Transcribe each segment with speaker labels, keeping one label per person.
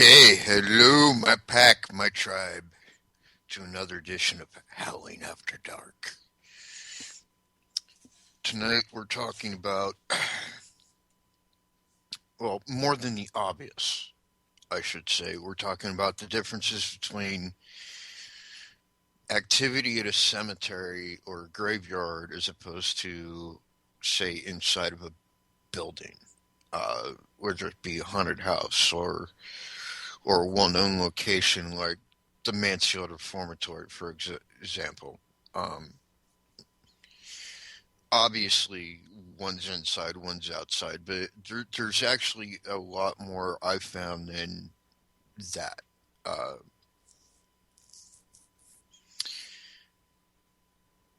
Speaker 1: Okay, hello, my pack, my tribe, to another edition of Howling After Dark. Tonight we're talking about, well, more than the obvious, I should say. We're talking about the differences between activity at a cemetery or graveyard as opposed to, say, inside of a building, whether it be a haunted house or a well-known location like the Mansfield Reformatory, for example. Um, Obviously, one's inside, one's outside, but there's actually a lot more I've found than that. Uh,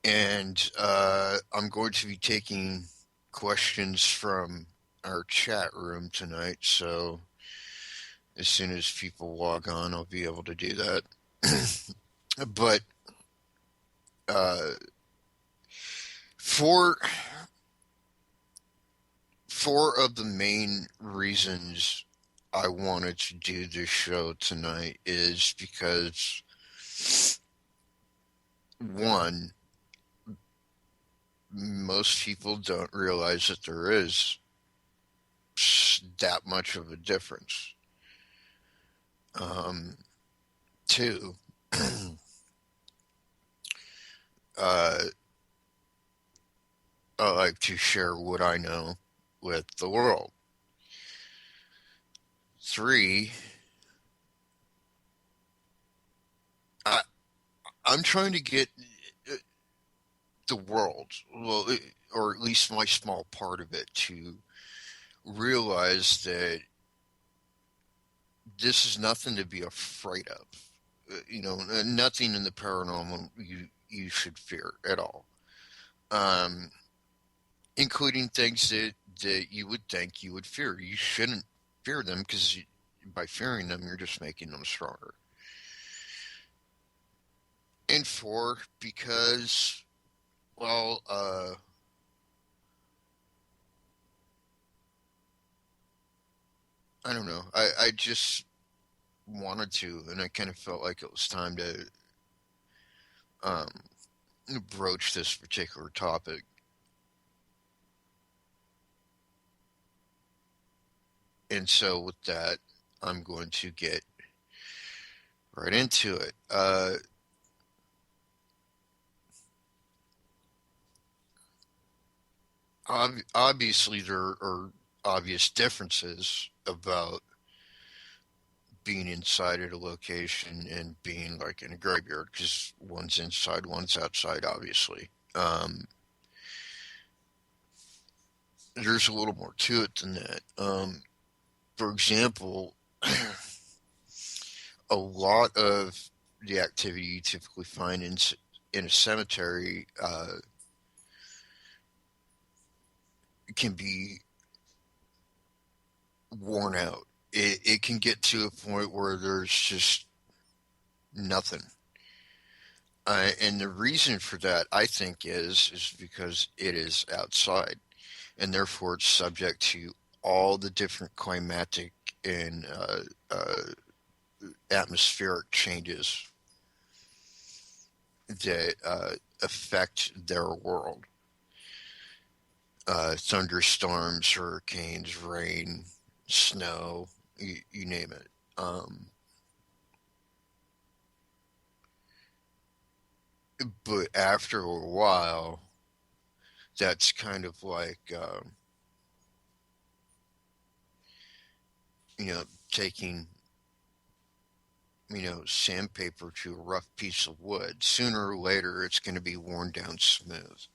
Speaker 1: and I'm going to be taking questions from our chat room tonight, so as soon as people log on, I'll be able to do that. But uh, for four of the main reasons I wanted to do this show tonight is because one, most people don't realize that there is that much of a difference. Um, Two, uh, I like to share what I know with the world. Three, I, I'm trying to get uh, the world, well, or at least my small part of it, to realize that this is nothing to be afraid of. Nothing in the paranormal you should fear at all, um, including things that you would think you would fear. You shouldn't fear them because by fearing them, you're just making them stronger. And four, because well, I don't know. I just wanted to, and I kind of felt like it was time to um, broach this particular topic. And so, with that, I'm going to get right into it. Obviously, there are obvious differences about being inside at a location and being like in a graveyard because one's inside, one's outside, obviously. There's a little more to it than that. For example, a lot of the activity you typically find in a cemetery can be worn out. It can get to a point where there's just nothing. And the reason for that, I think, is because it is outside, and therefore it's subject to all the different climatic and atmospheric changes that affect their world. Thunderstorms, hurricanes, rain, snow, you name it. But after a while, that's kind of like, taking, sandpaper to a rough piece of wood. Sooner or later, it's going to be worn down smooth.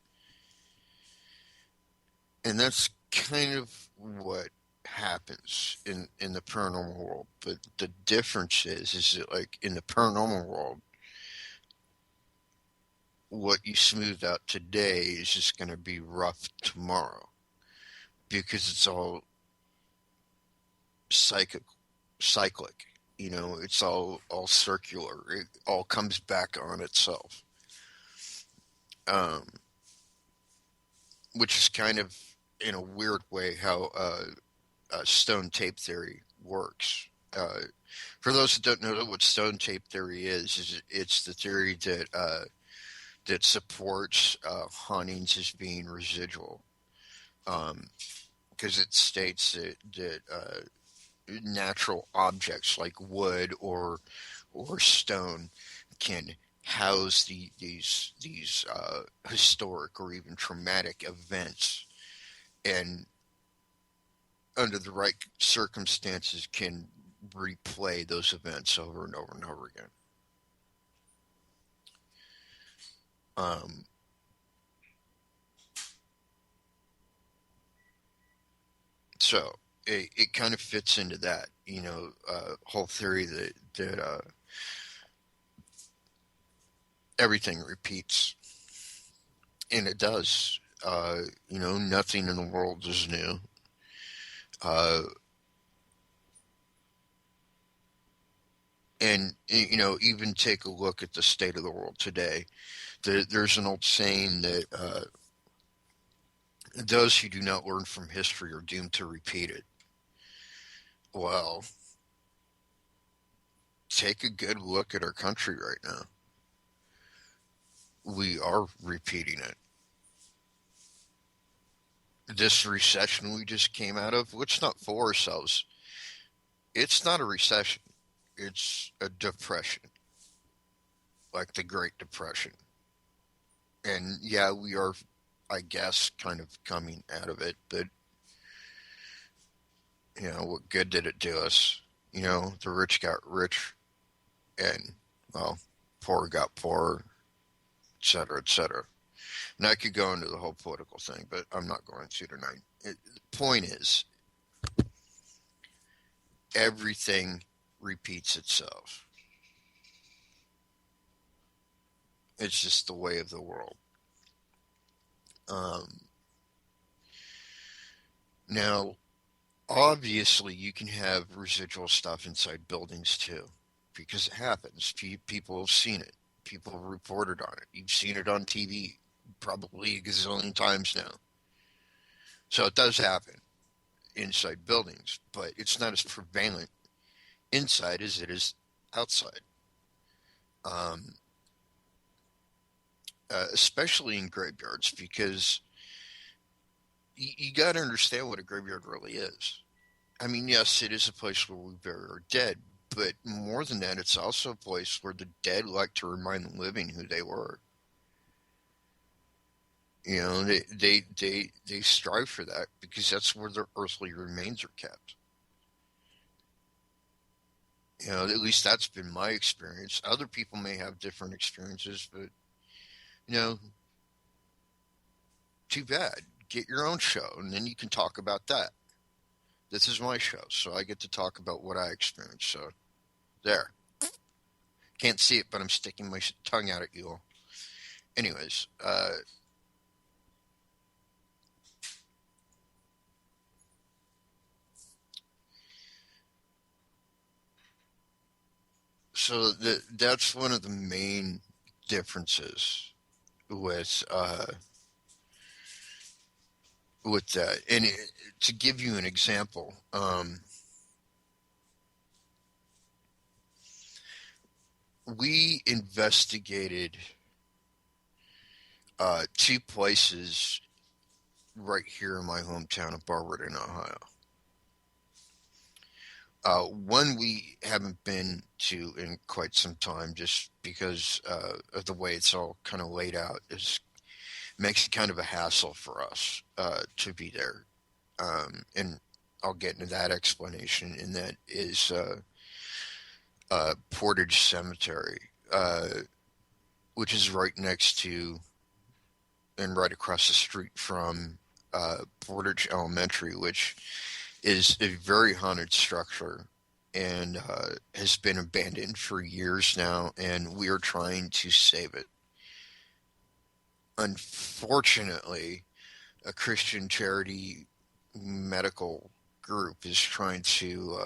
Speaker 1: And that's kind of what happens in the paranormal world. But the difference is that, like, in the paranormal world, what you smooth out today is just going to be rough tomorrow because it's all psychic, cyclic. It's all circular. It all comes back on itself, um, which is kind of in a weird way how stone tape theory works. Uh, for those that don't know what stone tape theory is it's the theory that supports hauntings as being residual. Um, because it states that natural objects like wood or stone can house these historic or even traumatic events, and under the right circumstances can replay those events over and over and over again. Um, so it kind of fits into that, whole theory that everything repeats, and it does. Nothing in the world is new. Uh, and even take a look at the state of the world today. There's an old saying that those who do not learn from history are doomed to repeat it. Well, take a good look at our country right now. We are repeating it. This recession we just came out of, let's not fool ourselves. It's not a recession. It's a depression, like the Great Depression. And yeah, we are, I guess, kind of coming out of it, but what good did it do us? The rich got rich, and, well, poor got poorer, et cetera, et cetera. And I could go into the whole political thing, but I'm not going to tonight. The point is, everything repeats itself. It's just the way of the world. Um, Now, obviously, you can have residual stuff inside buildings too, because it happens. People have seen it. People have reported on it. You've seen it on TV probably a gazillion times now. So it does happen inside buildings, but it's not as prevalent inside as it is outside. Um, Especially in graveyards, because you got to understand what a graveyard really is. I mean, yes, it is a place where we bury our dead, but more than that, it's also a place where the dead like to remind the living who they were. They strive for that because that's where their earthly remains are kept. At least that's been my experience. Other people may have different experiences, but you know, too bad. Get your own show, and then you can talk about that. This is my show, so I get to talk about what I experienced. So there. Can't see it, but I'm sticking my tongue out at you all. Anyways, so that's one of the main differences with that. And to give you an example, we investigated two places right here in my hometown of Barberton, Ohio. One we haven't been to in quite some time, just because of the way it's all kind of laid out. Is makes it kind of a hassle for us to be there, and I'll get into that explanation. And that is Portage Cemetery, which is right next to and right across the street from Portage Elementary, which is a very haunted structure and has been abandoned for years now, and we are trying to save it. Unfortunately, a Christian charity medical group is trying to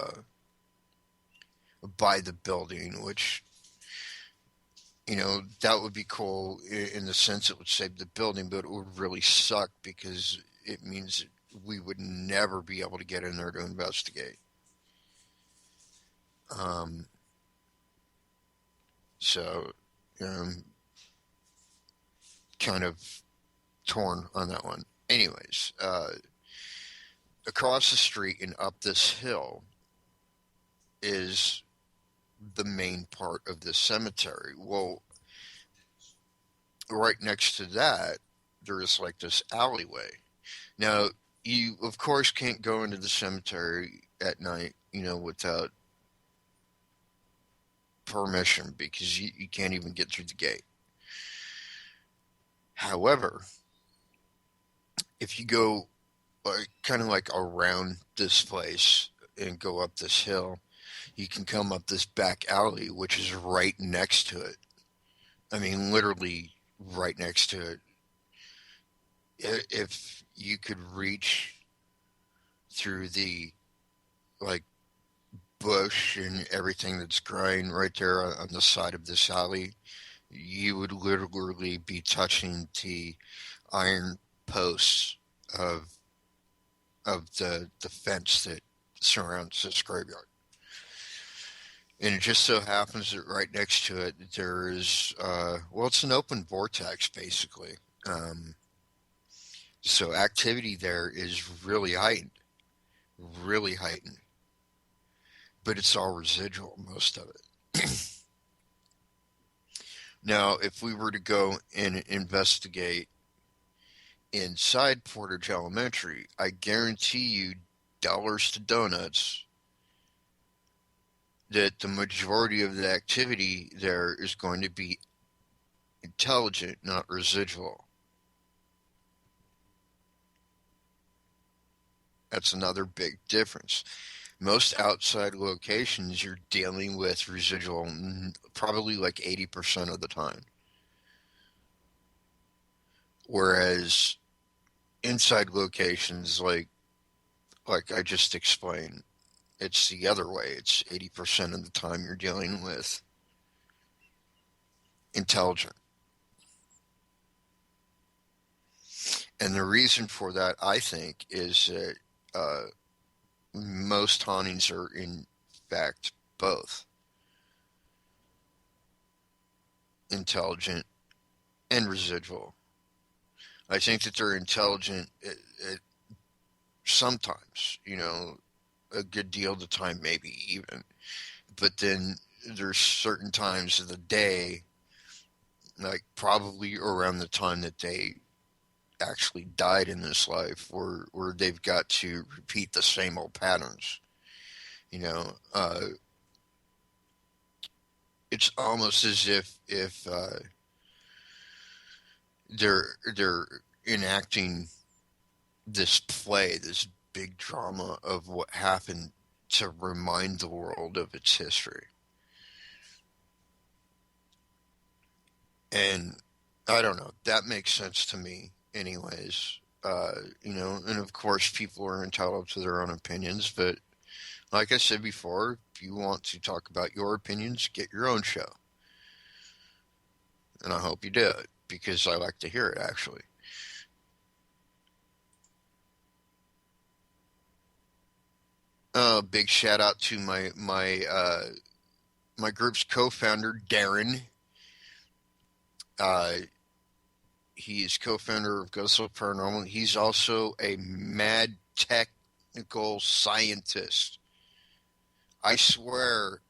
Speaker 1: buy the building, which, that would be cool in the sense it would save the building, but it would really suck because it means we would never be able to get in there to investigate. Um, so, um, kind of torn on that one. Anyways, across the street and up this hill is the main part of the cemetery. Well, right next to that, there is like this alleyway. Now, you of course can't go into the cemetery at night, without permission because you can't even get through the gate. However, if you go kind of like around this place and go up this hill, you can come up this back alley, which is right next to it. I mean, literally right next to it. If you could reach through the like bush and everything that's growing right there on the side of this alley, you would literally be touching the iron posts of the fence that surrounds this graveyard. And it just so happens that right next to it there is well, it's an open vortex basically. Um, so activity there is really heightened, but it's all residual, most of it. Now, if we were to go and investigate inside Portage Elementary, I guarantee you dollars to donuts that the majority of the activity there is going to be intelligent, not residual. That's another big difference. Most outside locations, you're dealing with residual probably like 80% of the time. Whereas inside locations, like I just explained, it's the other way. It's 80% of the time you're dealing with intelligent. And the reason for that, I think, is that most hauntings are, in fact, both intelligent and residual. I think that they're intelligent sometimes, a good deal of the time, maybe even. But then there's certain times of the day, like probably around the time that they actually died in this life, where they've got to repeat the same old patterns. You know, it's almost as if they're enacting this play, this big drama of what happened to remind the world of its history. And I don't know, that makes sense to me, anyways. And of course, people are entitled to their own opinions, but like I said before, if you want to talk about your opinions, get your own show. And I hope you do it because I like to hear it actually. Big shout out to my group's co-founder Darren. Uh, he is co-founder of Ghostly Paranormal. He's also a mad technical scientist. I swear,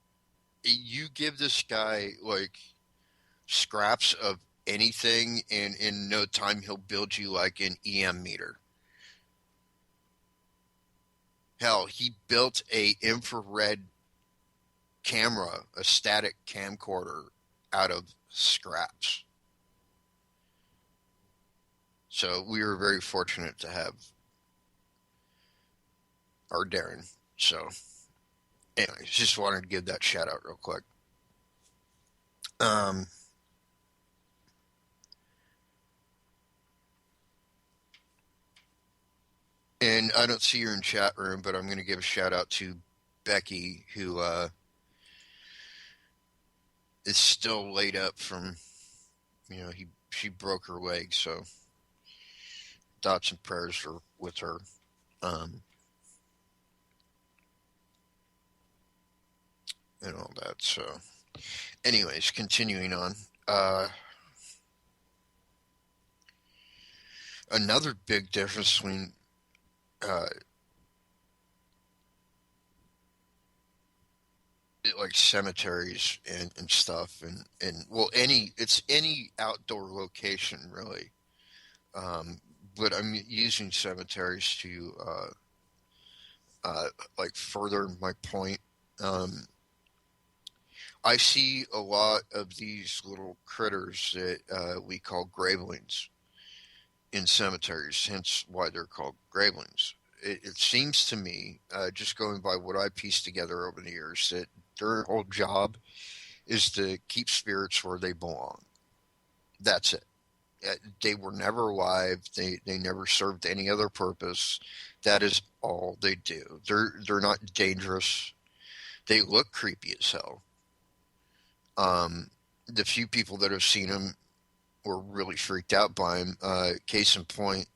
Speaker 1: you give this guy like scraps of anything, and in no time he'll build you like an EM meter. Hell, he built a infrared camera, a static camcorder out of scraps. So we were very fortunate to have our Darren. So anyways, just wanted to give that shout out real quick. Um, and I don't see her in chat room, but I'm going to give a shout out to Becky, who is still laid up from, she broke her leg, so thoughts and prayers are with her. Um, and all that. So, anyways, continuing on. Uh, Another big difference between uh, like cemeteries and stuff, and well, any outdoor location really. But I'm using cemeteries to like further my point. Um, I see a lot of these little critters that we call gravelings in cemeteries, hence why they're called gravelings. It seems to me, just going by what I pieced together over the years, that their whole job is to keep spirits where they belong. That's it. They were never alive. They never served any other purpose. That is all they do. They're not dangerous. They look creepy as hell. Um, the few people that have seen them were really freaked out by him. Case in point,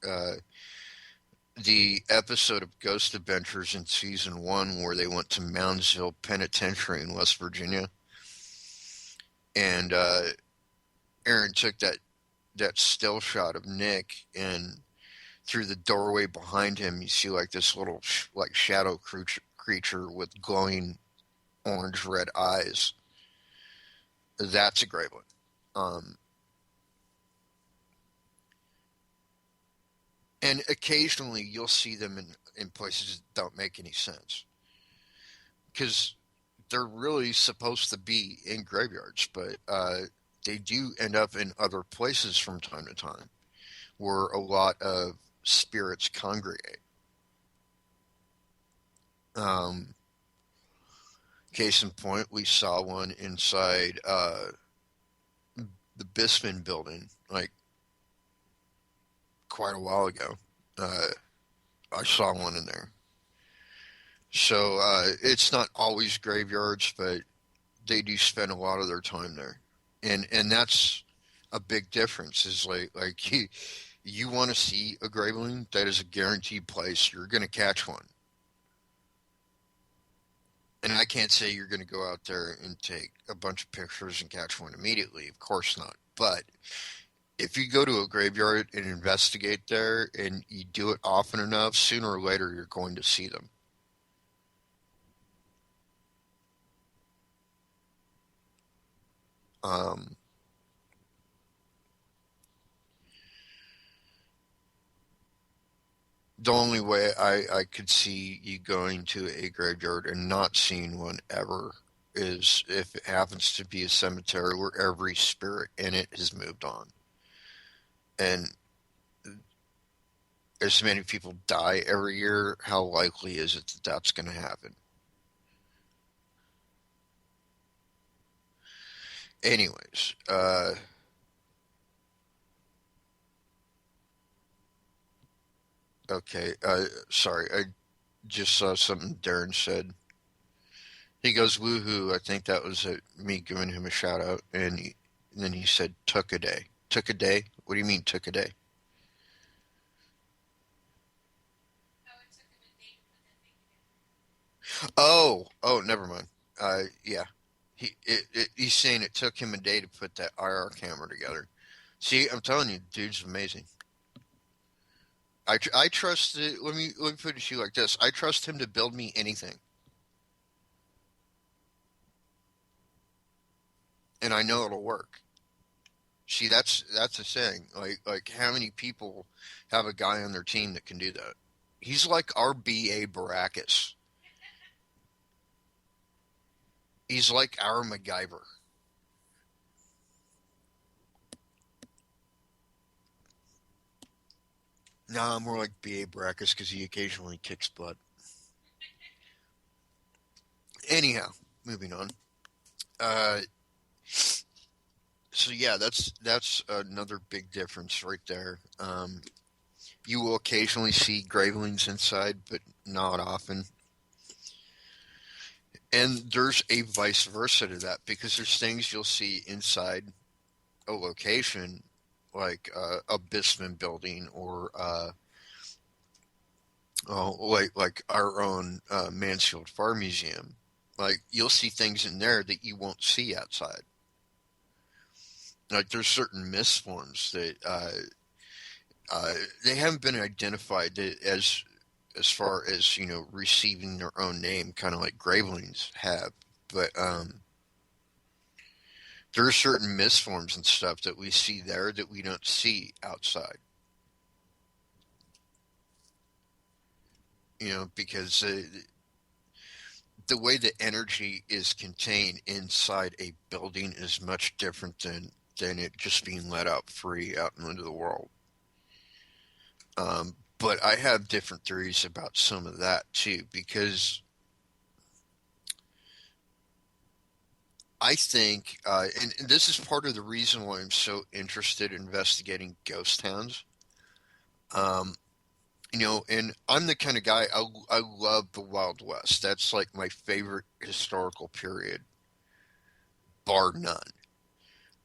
Speaker 1: the episode of Ghost Adventures in season one where they went to Moundsville Penitentiary in West Virginia, and Aaron took that still shot of Nick, and through the doorway behind him, you see like this little like shadow creature with glowing orange red eyes. That's a great one. Um, and occasionally you'll see them in places that don't make any sense because they're really supposed to be in graveyards, but they do end up in other places from time to time where a lot of spirits congregate. Um, Case in point, we saw one inside the Bisman building like quite a while ago. Uh, I saw one in there. So it's not always graveyards, but they do spend a lot of their time there, and that's a big difference. Is like you want to see a graveling, that is a guaranteed place. You're going to catch one, and I can't say you're going to go out there and take a bunch of pictures and catch one immediately. Of course not, but if you go to a graveyard and investigate there and you do it often enough, sooner or later you're going to see them. Um, the only way I could see you going to a graveyard and not seeing one ever is if it happens to be a cemetery where every spirit in it has moved on. And as many people die every year, how likely is it that that's going to happen? Anyways, okay, sorry, I just saw something Darren said. He goes, woohoo, I think that was me giving him a shout out. And then he said, took a day. Took a day? What do you mean, took a day? Oh, never mind. Yeah. He's saying it took him a day to put that IR camera together. See, I'm telling you, dude's amazing. I trust. Let me put it to you like this: I trust him to build me anything, and I know it'll work. See, that's the saying. Like how many people have a guy on their team that can do that? He's like our BA Baracus. He's like our MacGyver. Nah, more like BA Baracus because he occasionally kicks butt. Anyhow, moving on. Uh, so yeah, that's another big difference right there. You will occasionally see gravelings inside, but not often. And there's a vice versa to that because there's things you'll see inside a location, like a Bisman building or like our own Mansfield Farm Museum. Like you'll see things in there that you won't see outside. Like there's certain mist forms that uh, they haven't been identified as far as receiving their own name, kind of like gravelings have. But there are certain mist forms and stuff that we see there that we don't see outside. Because the way that energy is contained inside a building is much different than it just being let out free out into the world. But I have different theories about some of that too, because I think, and this is part of the reason why I'm so interested in investigating ghost towns. Um, and I'm the kind of guy, I love the Wild West. That's like my favorite historical period, bar none.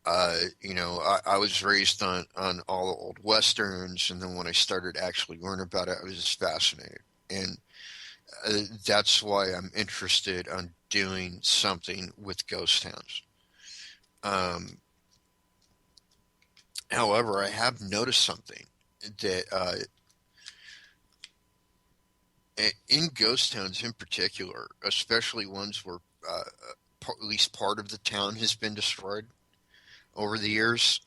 Speaker 1: I was raised on all the old westerns, and then when I started actually learning about it, I was just fascinated. And that's why I'm interested on doing something with ghost towns. Um, However, I have noticed something that in ghost towns in particular, especially ones where at least part of the town has been destroyed over the years,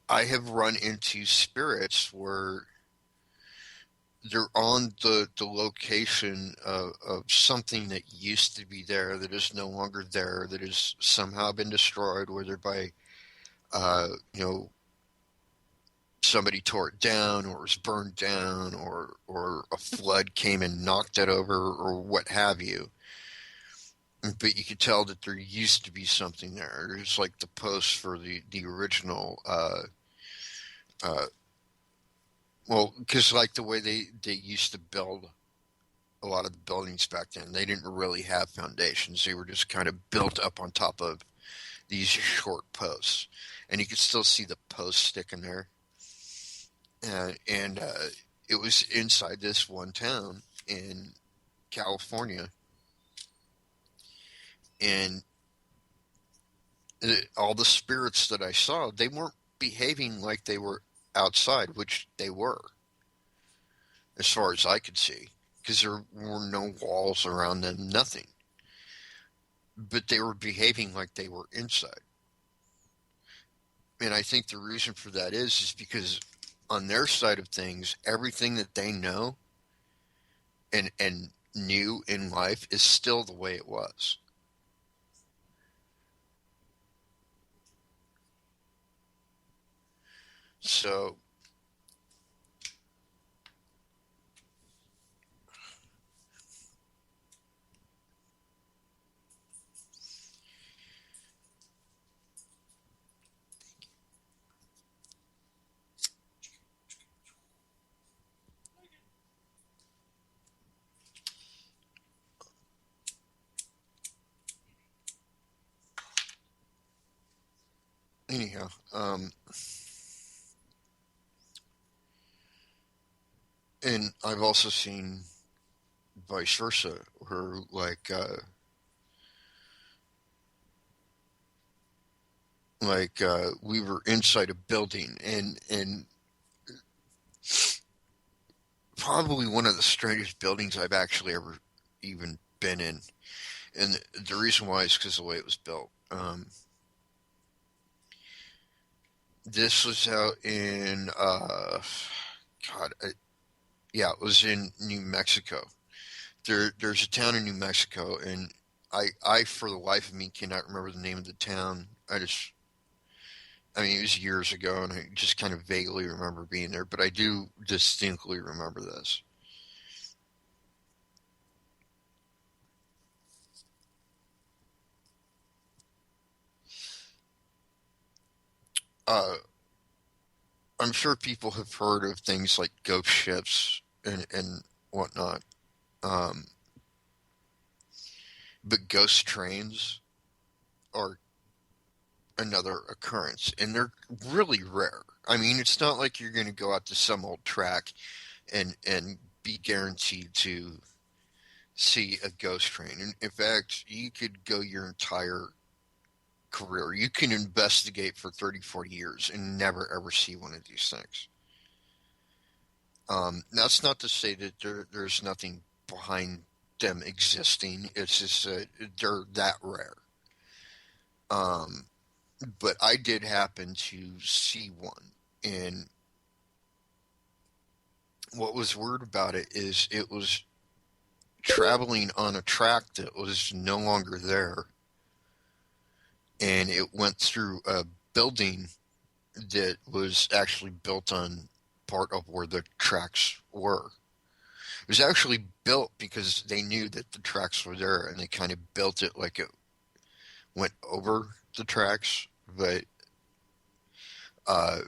Speaker 1: I have run into spirits where they're on the location of something that used to be there that is no longer there, that has somehow been destroyed, whether by uh, you know somebody tore it down or it was burned down or a flood came and knocked it over or what have you. But you could tell that there used to be something there. There's like the post for the original uh, well, because like the way they used to build a lot of the buildings back then, they didn't really have foundations. They were just kind of built up on top of these short posts, and you could still see the posts sticking there. And it was inside this one town in California, and all the spirits that I saw, they weren't behaving like they were outside, which they were, as far as I could see, because there were no walls around them, nothing. But they were behaving like they were inside. And I think the reason for that is because on their side of things, everything that they know and knew in life is still the way it was. So anyhow, and I've also seen vice versa, where we were inside a building, and probably one of the strangest buildings I've actually ever even been in. And the reason why is because of the way it was built. This was out in God, yeah, it was in New Mexico. There's a town in New Mexico, and I for the life of me cannot remember the name of the town. I mean, it was years ago, and I just kind of vaguely remember being there, but I do distinctly remember this. Uh, I'm sure people have heard of things like ghost ships and whatnot, um, but ghost trains are another occurrence, and they're really rare. I mean, it's not like you're going to go out to some old track and be guaranteed to see a ghost train. In fact, you could go your entire career. You can investigate for 30, 40 years and never ever see one of these things. That's not to say that there's nothing behind them existing. It's just that they're that rare. Um, but I did happen to see one. And what was weird about it is it was traveling on a track that was no longer there. And it went through a building that was actually built on part of where the tracks were. It was actually built because they knew that the tracks were there and they kind of built it like it went over the tracks. But uh,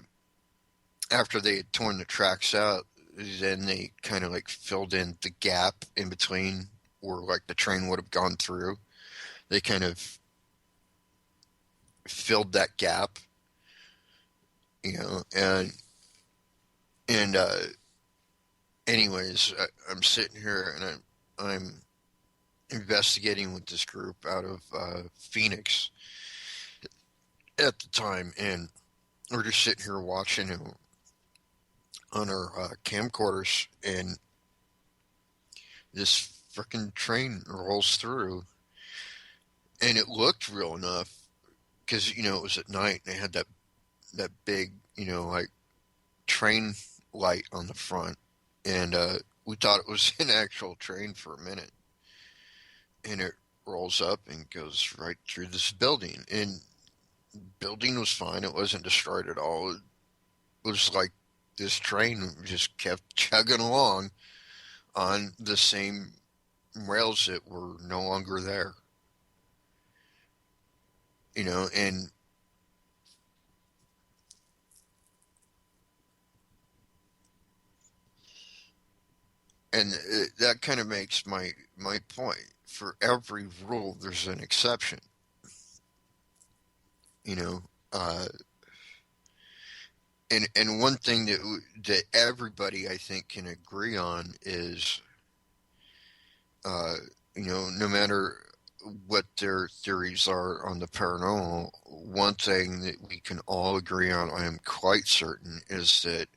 Speaker 1: after they had torn the tracks out, then they kind of like filled in the gap in between where like the train would have gone through. They kind of filled that gap, and anyways, I'm sitting here and I'm investigating with this group out of Phoenix at the time, and we're just sitting here watching him on our camcorders, and this freaking train rolls through, and it looked real enough because it was at night and they had that big like train light on the front, and we thought it was an actual train for a minute, and it rolls up and goes right through this building, and building was fine. It wasn't destroyed at all. It was like this train just kept chugging along on the same rails that were no longer there. And that kind of makes my point. For every rule, there's an exception. You know, uh, and one thing that everybody I think can agree on is, uh, no matter what their theories are on the paranormal, one thing that we can all agree on, I am quite certain, is that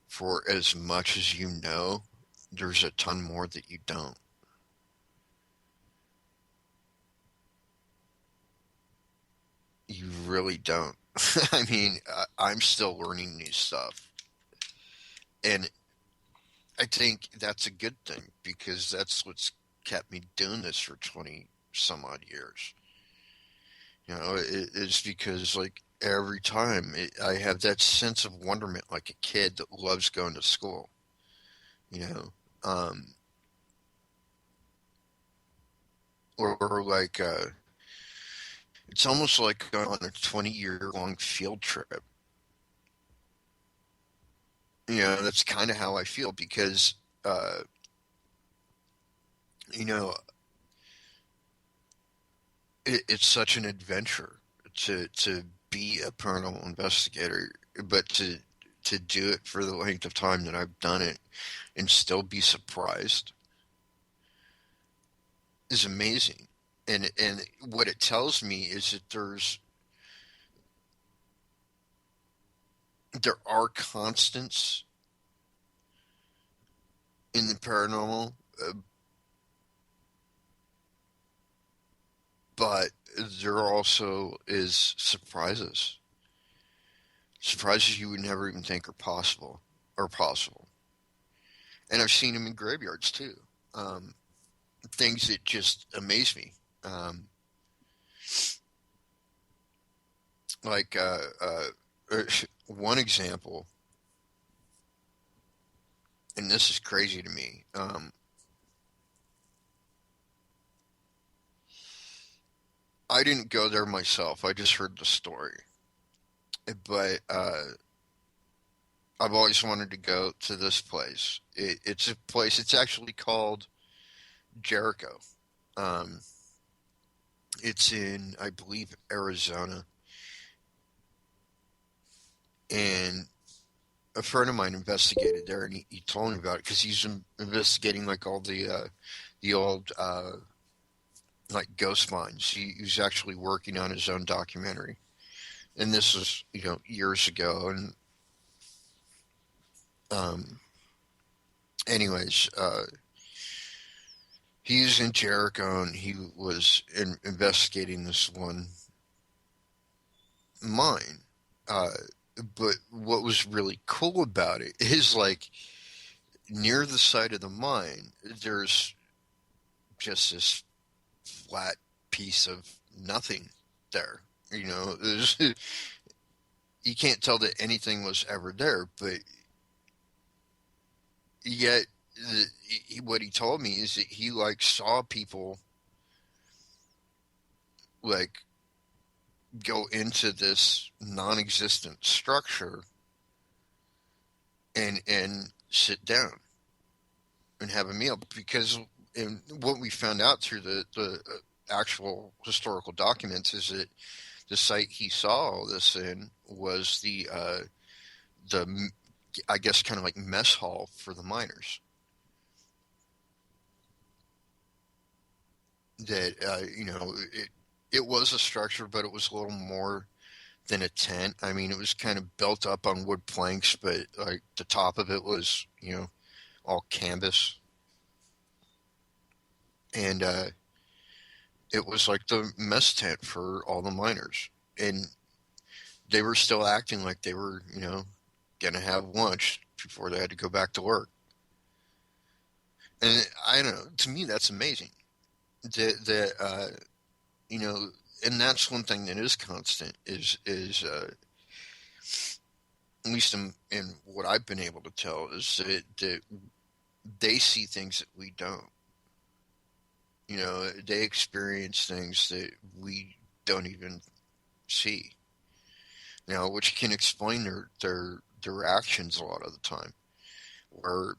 Speaker 1: for as much as you know, there's a ton more that you don't. You really don't. I mean, I'm still learning new stuff. And I think that's a good thing because that's what's kept me doing this for 20 some odd years. It's because, like, every time I have that sense of wonderment, like a kid that loves going to school, you know, um, or like, it's almost like going on a 20-year long field trip. That's kind of how I feel because, uh, you know, it's such an adventure to be a paranormal investigator, but to do it for the length of time that I've done it and still be surprised is amazing. And what it tells me is that there are constants in the paranormal, but there also is surprises you would never even think are possible. And I've seen them in graveyards too. Um, Things that just amaze me. Um, like one example, and this is crazy to me. I didn't go there myself. I just heard the story, but I've always wanted to go to this place. It's a place. It's actually called Jericho. Um, it's in, I believe, Arizona, and a friend of mine investigated there, and he told me about it because he's investigating like all the old like ghost mines. He was actually working on his own documentary, and this was years ago. And um, anyways, he was in Jericho, and he was investigating this one mine. Uh, but what was really cool about it is like near the side of the mine, there's just this flat piece of nothing there. You can't tell that anything was ever there, but yet what he told me is that he like saw people like go into this non-existent structure and sit down and have a meal because and what we found out through the actual historical documents is that the site he saw all this in was the I guess kind of like mess hall for the miners. That it was a structure, but it was a little more than a tent. I mean, it was kind of built up on wood planks, but like the top of it was all canvas, and it was like the mess tent for all the miners, and they were still acting like they were gonna have lunch before they had to go back to work. And I don't know. To me, that's amazing. That you know, and that's one thing that is constant is at least in what I've been able to tell is that they see things that we don't. They experience things that we don't even see. Which can explain their actions a lot of the time, where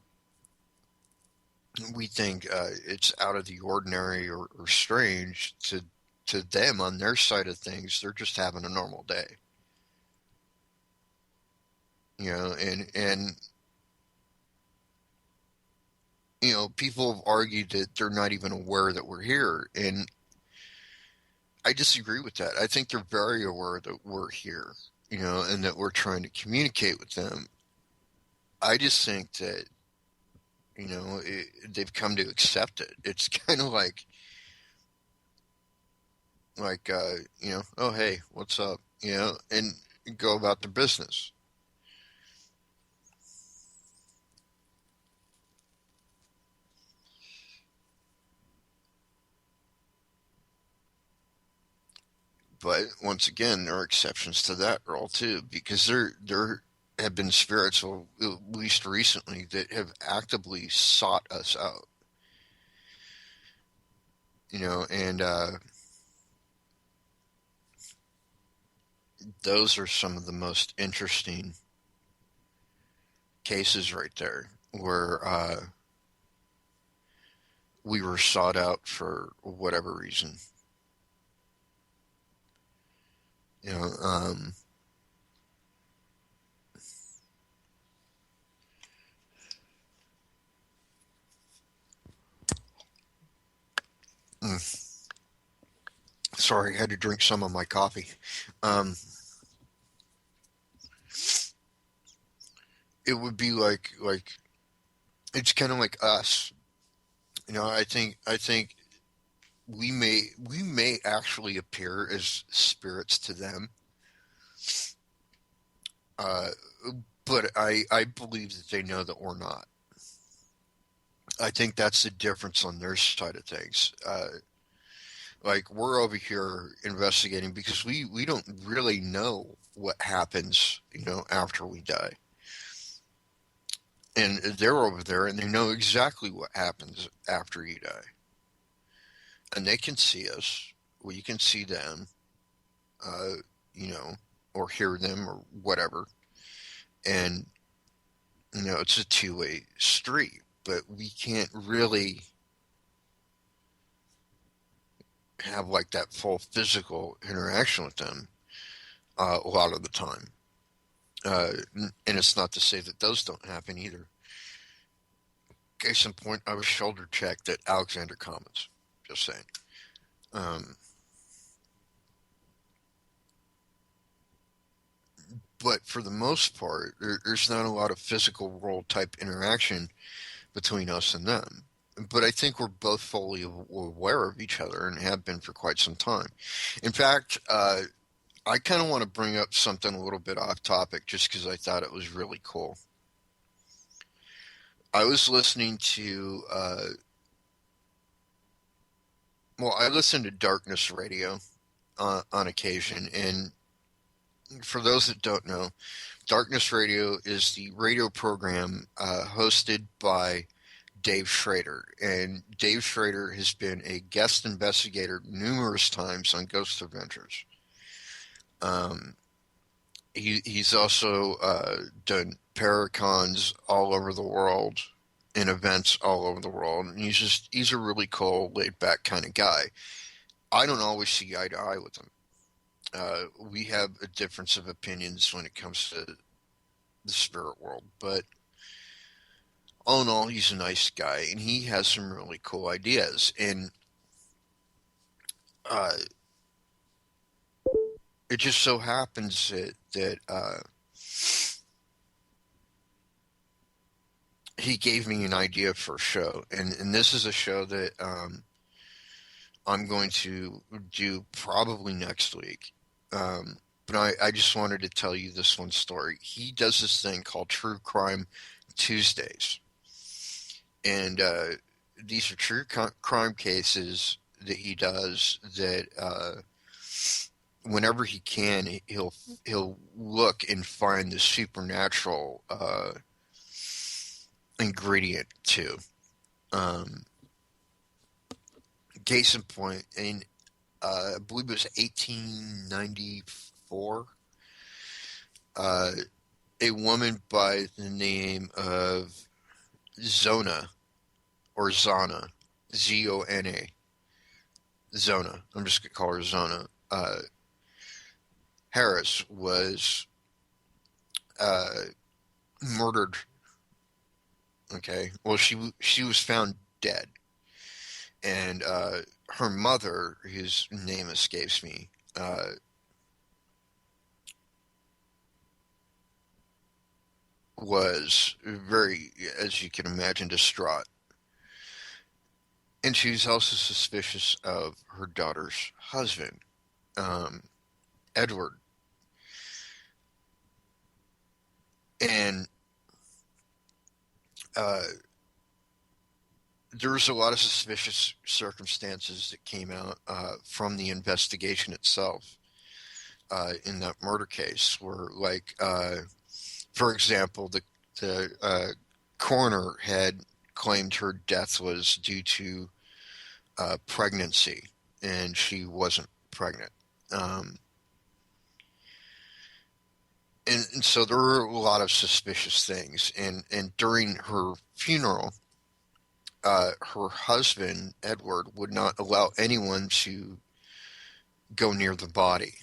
Speaker 1: we think it's out of the ordinary or strange to them on their side of things. They're just having a normal day, and people have argued that they're not even aware that we're here, and I disagree with that. I think they're very aware that we're here, and that we're trying to communicate with them. I just think that they've come to accept it. It's kind of oh hey, what's up, and go about their business. But once again, there are exceptions to that rule too, because there have been spirits, well, at least recently, that have actively sought us out. And those are some of the most interesting cases right there, where we were sought out for whatever reason. You know, um, mm, sorry, I had to drink some of my coffee. Um, it would be like it's kind of like us. I think we may actually appear as spirits to them, uh, but I believe that they know that we're not. I think that's the difference on their side of things. Like we're over here investigating because we don't really know what happens, after we die. And they're over there and they know exactly what happens after you die. And they can see us, we can see them, uh, you know, or hear them or whatever. And, it's a two-way street, but we can't really have like that full physical interaction with them a lot of the time. And it's not to say that those don't happen either. Case in point, I was shoulder checked at Alexander Commons. Just saying. Um, but for the most part, there's not a lot of physical role type interaction between us and them. But I think we're both fully aware of each other and have been for quite some time. In fact, I kind of want to bring up something a little bit off topic just because I thought it was really cool. I was listening to, well, I listen to Darkness Radio on occasion. And for those that don't know, Darkness Radio is the radio program hosted by Dave Schrader. And Dave Schrader has been a guest investigator numerous times on Ghost Adventures. Um, he's also done paracons all over the world and events all over the world. And he's a really cool, laid back kind of guy. I don't always see eye to eye with him. We have a difference of opinions when it comes to the spirit world, but all in all, he's a nice guy, and he has some really cool ideas. And uh, it just so happens that he gave me an idea for a show, and this is a show that I'm going to do probably next week. But I just wanted to tell you this one story. He does this thing called True Crime Tuesdays, and these are true crime cases that he does that whenever he can, he'll look and find the supernatural ingredient to. Um, Case in point, in I believe it was 1894, uh, a woman by the name of Zona or Zana, Zona, Zona. I'm just gonna call her Zona. Harris was uh, murdered. Okay, well she was found dead, and her mother, whose name escapes me, was very, as you can imagine, distraught. And she's also suspicious of her daughter's husband, um, Edward. And uh, there was a lot of suspicious circumstances that came out from the investigation itself in that murder case, where, like, for example, the coroner had claimed her death was due to pregnancy, and she wasn't pregnant. Um, and so there were a lot of suspicious things. And during her funeral, her husband, Edward, would not allow anyone to go near the body.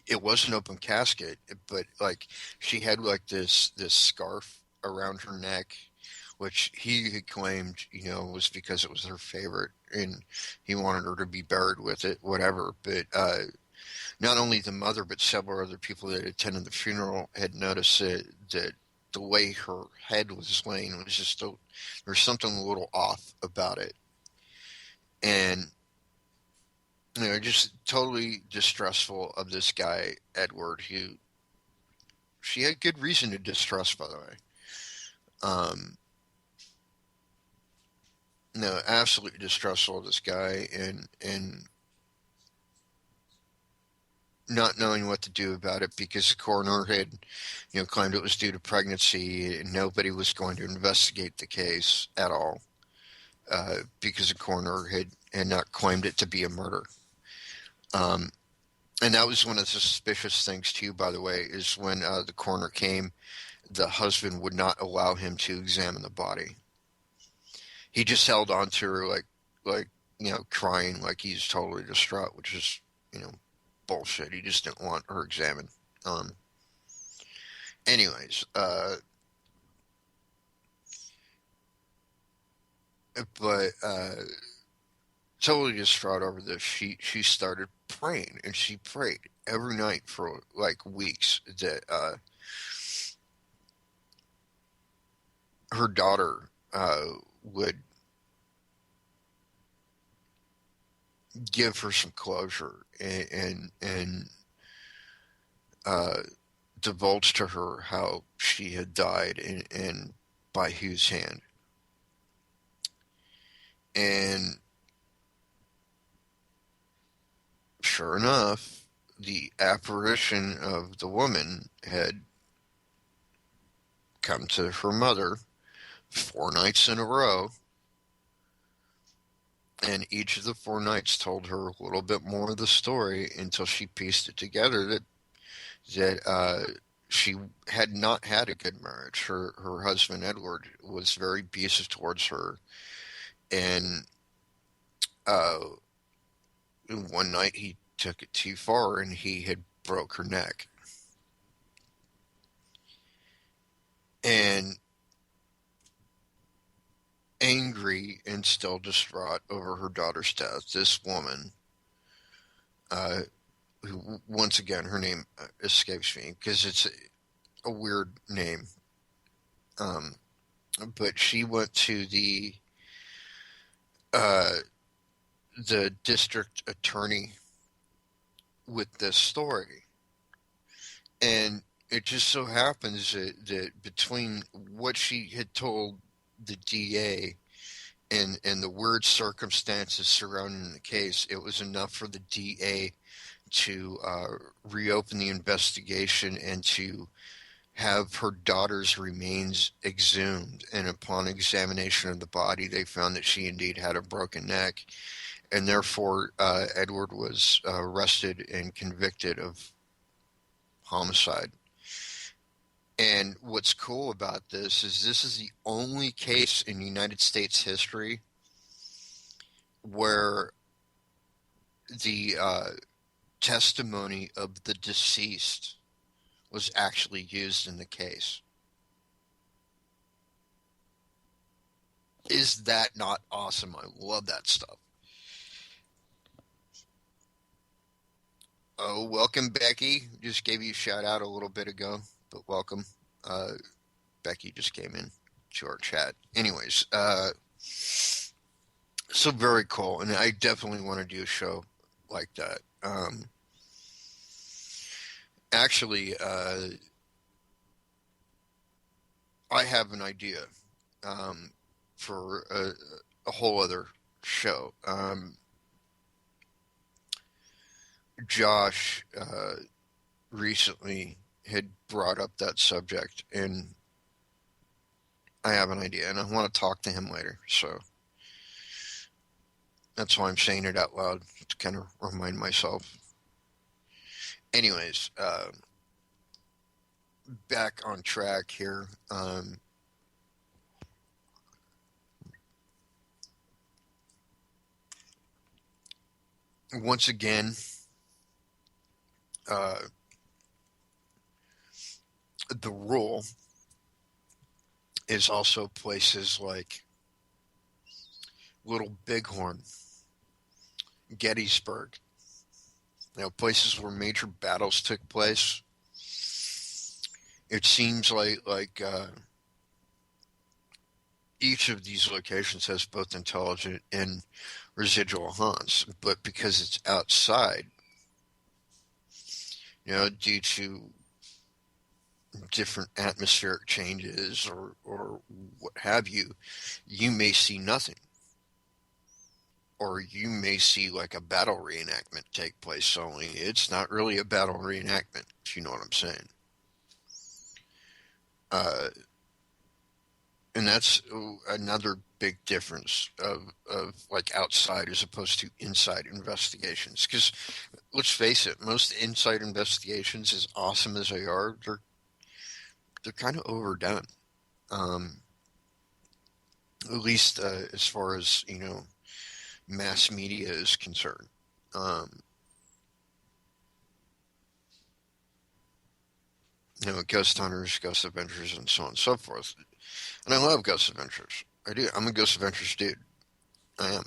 Speaker 1: It was an open casket, but like she had like this scarf around her neck, which he had claimed, was because it was her favorite, and he wanted her to be buried with it, whatever. But not only the mother, but several other people that attended the funeral had noticed that the way her head was laying was there's something a little off about it, and just totally distrustful of this guy Edward, who she had good reason to distrust, by the way. Um, no, absolutely distrustful of this guy, and not knowing what to do about it because the coroner had, claimed it was due to pregnancy, and nobody was going to investigate the case at all because the coroner had not claimed it to be a murder. Um, and that was one of the suspicious things too, by the way, is when the coroner came, the husband would not allow him to examine the body. He just held on to her like crying like he's totally distraught, which is bullshit. He just didn't want her examined. Um, anyways, but totally distraught over this, she started praying, and she prayed every night for like weeks that her daughter would give her some closure and uh, divulge to her how she had died and by whose hand. And sure enough, the apparition of the woman had come to her mother 4 nights in a row, and each of the 4 nights told her a little bit more of the story until she pieced it together that she had not had a good marriage. Her husband Edward was very abusive towards her, and uh, one night he took it too far, and he had broke her neck. And angry and still distraught over her daughter's death, this woman, uh, who once again her name escapes me because it's a weird name, um, but she went to uh, the district attorney with this story, and it just so happens that between what she had told the DA and the weird circumstances surrounding the case, it was enough for the DA to reopen the investigation and to have her daughter's remains exhumed. And upon examination of the body, they found that she indeed had a broken neck, and therefore Edward was arrested and convicted of homicide. And what's cool about this is the only case in United States history where the testimony of the deceased was actually used in the case. Is that not awesome? I love that stuff. Oh, welcome, Becky. Just gave you a shout out a little bit ago, but welcome. Becky just came in to our chat. Anyways, so very cool, and I definitely want to do a show like that. Actually, I have an idea um, for a whole other show. Josh recently had brought up that subject, and I have an idea, and I want to talk to him later. So that's why I'm saying it out loud to kind of remind myself. Anyways, back on track here. Once again, uh, the rule is also places like Little Bighorn, Gettysburg, places where major battles took place. It seems like each of these locations has both intelligent and residual haunts, but because it's outside, due to different atmospheric changes or what have you, you may see nothing. Or you may see like a battle reenactment take place, only it's not really a battle reenactment, if you know what I'm saying. Uh, and that's another big difference of like outside as opposed to inside investigations. Because let's face it, most inside investigations, as awesome as they are, they're kind of overdone. At least as far as mass media is concerned. Ghost Hunters, Ghost Adventures, and so on and so forth. And I love Ghost Adventures. I do. I'm a Ghost Adventures dude. I am.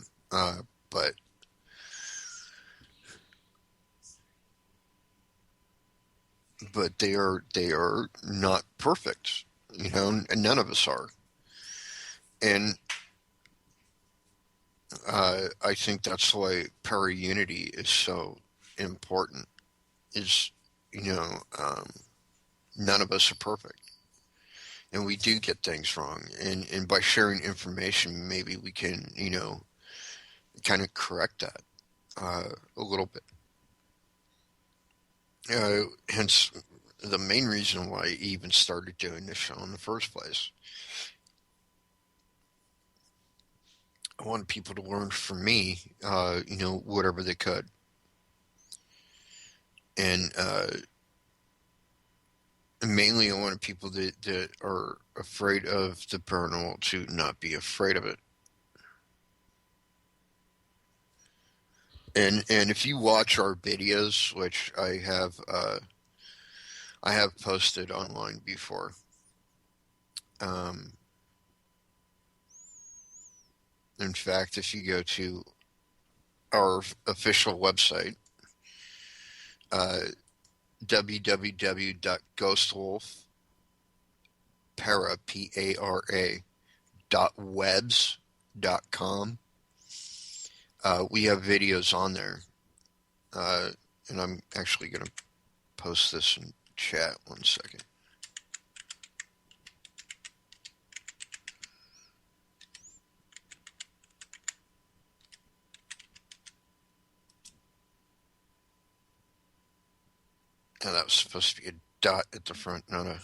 Speaker 1: But they are not perfect. And none of us are. And I think that's why para unity is so important. Is you know, um, none of us are perfect, and we do get things wrong. And by sharing information, maybe we can kind of correct that a little bit. Hence, the main reason why I even started doing this show in the first place. I wanted people to learn from me, whatever they could. And mainly, I wanted people that are afraid of the paranormal to not be afraid of it. And if you watch our videos, which I have posted online before, um, in fact, if you go to our official website, uh, www.ghostwolfpara, P-A-R-A, .webs.com. We have videos on there, uh, and I'm actually going to post this in chat. One second. Oh, that was supposed to be a dot at the front, not a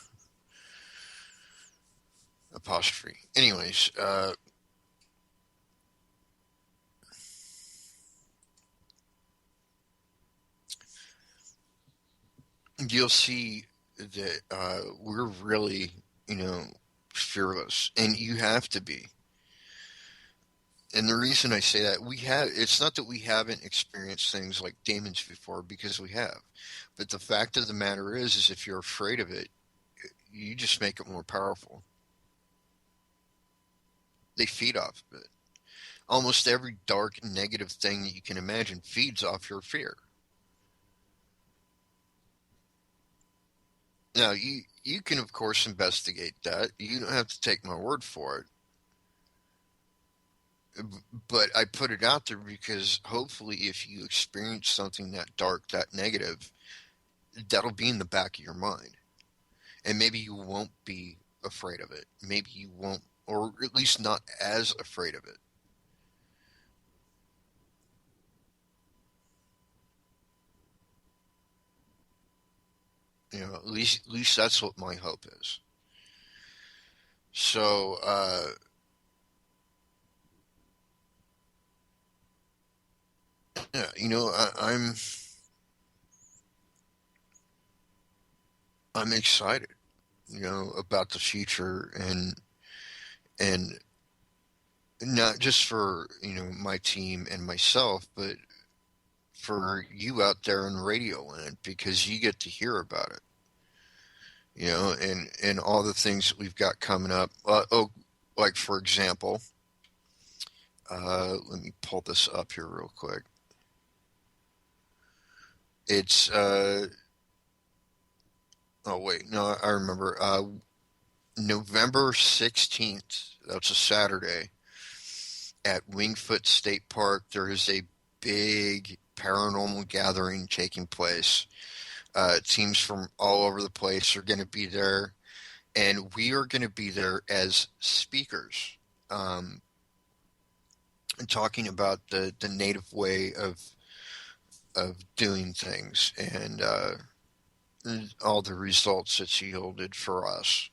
Speaker 1: apostrophe. Anyways, you'll see that we're really, you know, fearless, and you have to be. And the reason I say that, it's not that we haven't experienced things like demons before, because we have. But the fact of the matter is if you're afraid of it, you just make it more powerful. They feed off of it. Almost every dark, negative thing that you can imagine feeds off your fear. Now, you can, of course, investigate that. You don't have to take my word for it. But I put it out there because hopefully, if you experience something that dark, that negative, that'll be in the back of your mind. And maybe you won't be afraid of it. Maybe you won't, or at least not as afraid of it. At least that's what my hope is. So, yeah, I'm excited, about the future, and not just for my team and myself, but for you out there in radio land, because you get to hear about it, and all the things that we've got coming up. Like for example, let me pull this up here real quick. It's oh wait, no, I remember. November 16th. That's a Saturday at Wingfoot State Park. There is a big paranormal gathering taking place. Teams from all over the place are going to be there, and we are going to be there as speakers, um, talking about the native way of doing things, and all the results it's yielded for us.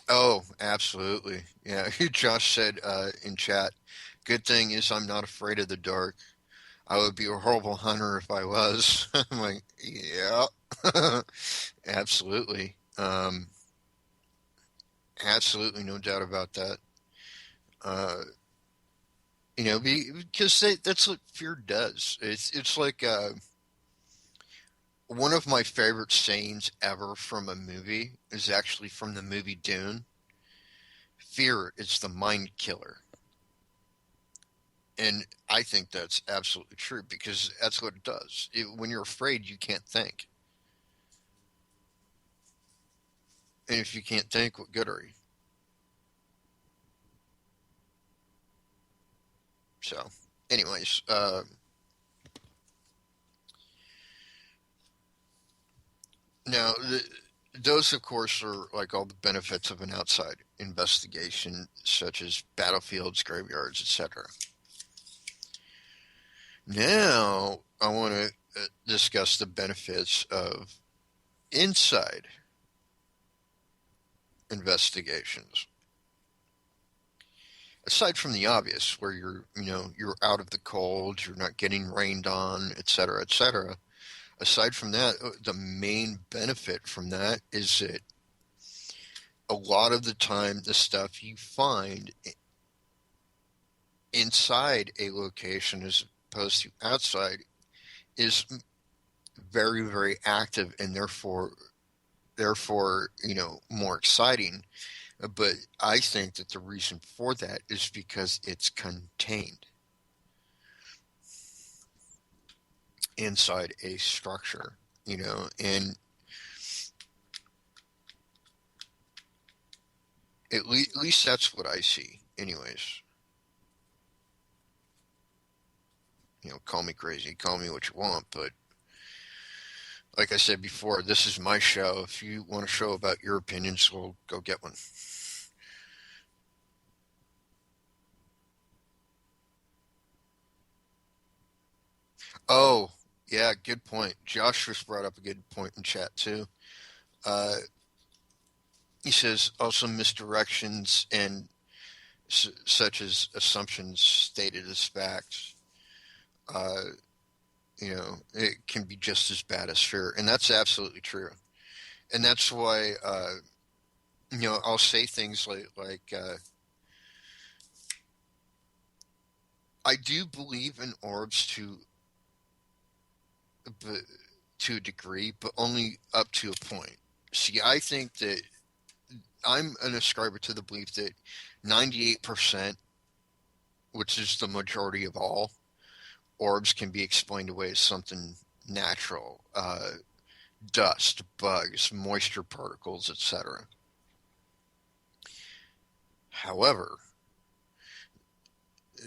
Speaker 1: Oh, absolutely. Yeah. Josh said in chat, good thing is I'm not afraid of the dark. I would be a horrible hunter if I was. I'm like, yeah, absolutely. Absolutely, no doubt about that. Uh, Because that's what fear does. It's like one of my favorite sayings ever from a movie is actually from the movie Dune. Fear is the mind killer. And I think that's absolutely true because that's what it does. When you're afraid, you can't think. And if you can't think, what good are you? So, anyways, now those, of course, are like all the benefits of an outside investigation, such as battlefields, graveyards, etc. Now, I want to discuss the benefits of inside investigations. Aside from the obvious, where you're out of the cold, you're not getting rained on, etc., etc. Aside from that, the main benefit from that is that a lot of the time, the stuff you find inside a location as opposed to outside is very, very active and therefore, more exciting. But I think that the reason for that is because it's contained inside a structure, and at least that's what I see. Anyways, call me crazy, call me what you want, but like I said before, this is my show. If you want a show about your opinions, we'll go get one. Oh, yeah, good point. Josh just brought up a good point in chat too. Uh, he says also misdirections and such as assumptions stated as facts. Uh, it can be just as bad as fear, and that's absolutely true. And that's why, I'll say things like I do believe in orbs but, to a degree, but only up to a point. See, I think that I'm an ascriber to the belief that 98%, which is the majority of all, orbs can be explained away as something natural. Dust, bugs, moisture particles, etc. However,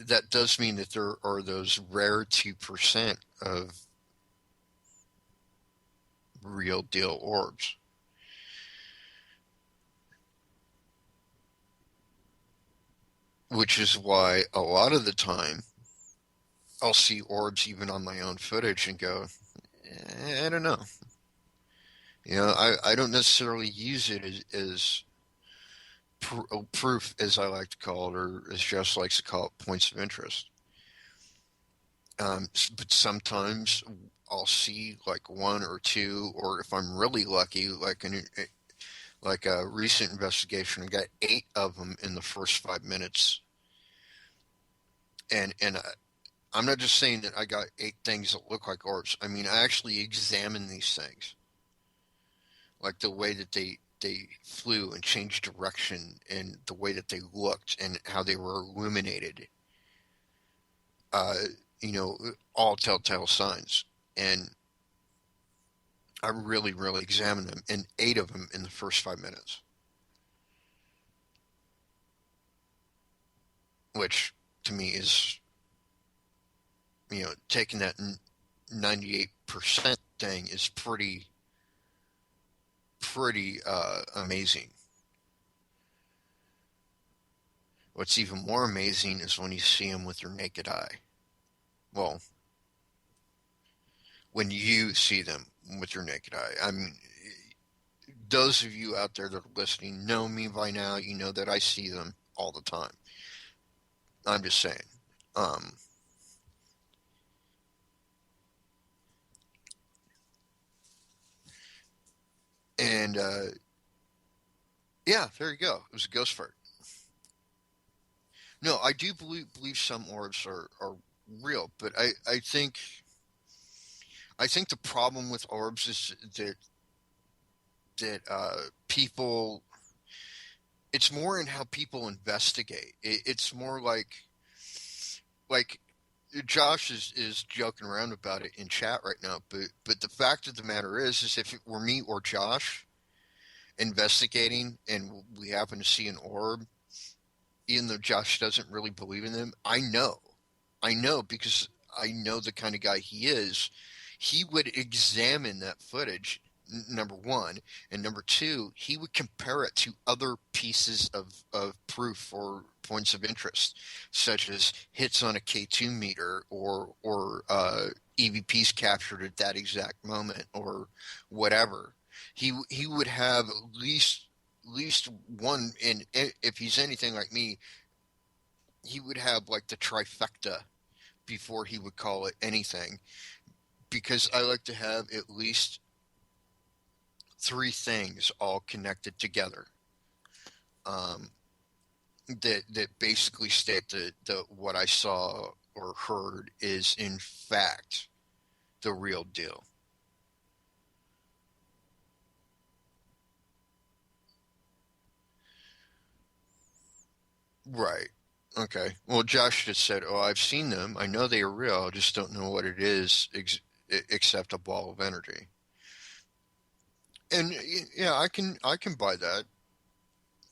Speaker 1: that does mean that there are those rare 2% of real deal orbs, which is why a lot of the time I'll see orbs even on my own footage and go, I don't know. I don't necessarily use it as proof, as I like to call it, or as Jess likes to call it, points of interest. But sometimes I'll see like one or two, or if I'm really lucky, like a recent investigation, I got 8 of them in the first 5 minutes, and I'm not just saying that I got 8 things that look like orbs. I mean, I actually examined these things, like the way that they flew and changed direction, and the way that they looked, and how they were illuminated. Uh, you know, all telltale signs, and I really, really examined them, and 8 of them in the first 5 minutes, which to me is, taking that 98% thing is pretty amazing. What's even more amazing is when you see them with your naked eye. Well, when you see them with your naked eye. I mean, those of you out there that are listening know me by now. You know that I see them all the time. I'm just saying. Um, and yeah, there you go. It was a ghost fart. No, I do believe some orbs are real, but I think the problem with orbs is that people, it's more in how people investigate. It's more like Josh is joking around about it in chat right now, but the fact of the matter is if it were me or Josh investigating and we happen to see an orb, even though Josh doesn't really believe in them, I know because I know the kind of guy he is. He would examine that footage, number one, and number two, he would compare it to other pieces of proof or points of interest, such as hits on a K2 meter or EVPs captured at that exact moment or whatever. He would have at least one, and if he's anything like me, he would have like the trifecta before he would call it anything, because I like to have at least three things all connected together, um, that basically state that what I saw or heard is in fact the real deal. Right. Okay. Well, Josh just said, "Oh, I've seen them. I know they are real. I just don't know what it is except a ball of energy." And yeah, I can buy that.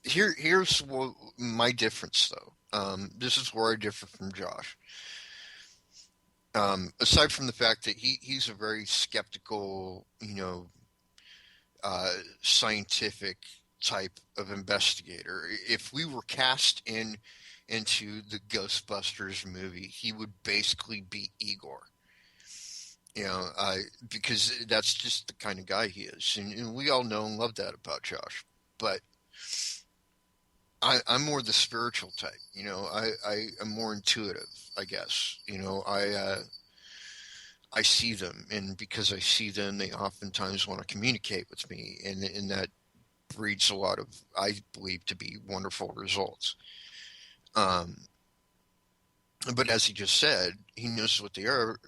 Speaker 1: Here's my difference though. This is where I differ from Josh. Aside from the fact that he's a very skeptical, scientific type of investigator. If we were cast into the Ghostbusters movie, he would basically be Igor. Because that's just the kind of guy he is, and we all know and love that about Josh. But I'm more the spiritual type. I am more intuitive, I guess. I see them, and because I see them, they oftentimes want to communicate with me, and that breeds a lot of, I believe, to be wonderful results. Um, but as he just said, he knows what they are,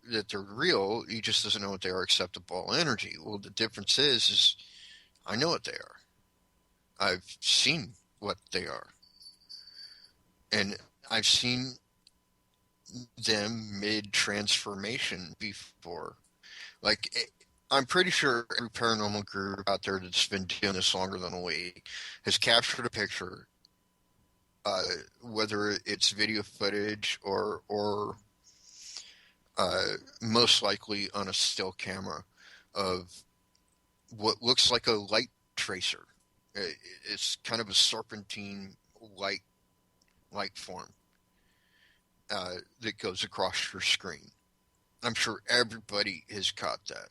Speaker 1: that they're real. He just doesn't know what they are except a ball of energy. Well, the difference is I know what they are. I've seen what they are, and I've seen them mid transformation before. Like, I'm pretty sure every paranormal group out there that's been doing this longer than a week has captured a picture, uh, whether it's video footage or most likely on a still camera, of what looks like a light tracer. It's kind of a serpentine light light form, that goes across your screen. I'm sure everybody has caught that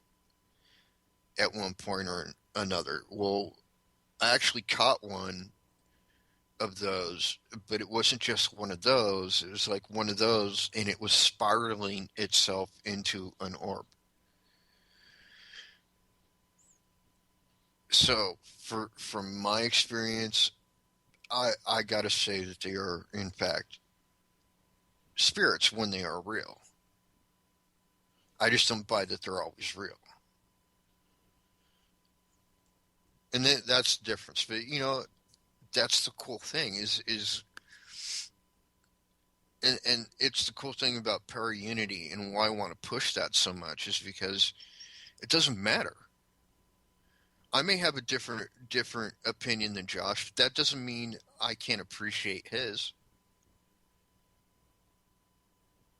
Speaker 1: at one point or another. Well, I actually caught one of those, but it wasn't just one of those. It was like one of those, and it was spiraling itself into an orb. So, from my experience, I gotta say that they are in fact spirits when they are real. I just don't buy that they're always real, and that's the difference. But that's the cool thing is and it's the cool thing about para unity, and why I want to push that so much is because it doesn't matter. I may have a different opinion than Josh, but that doesn't mean I can't appreciate his.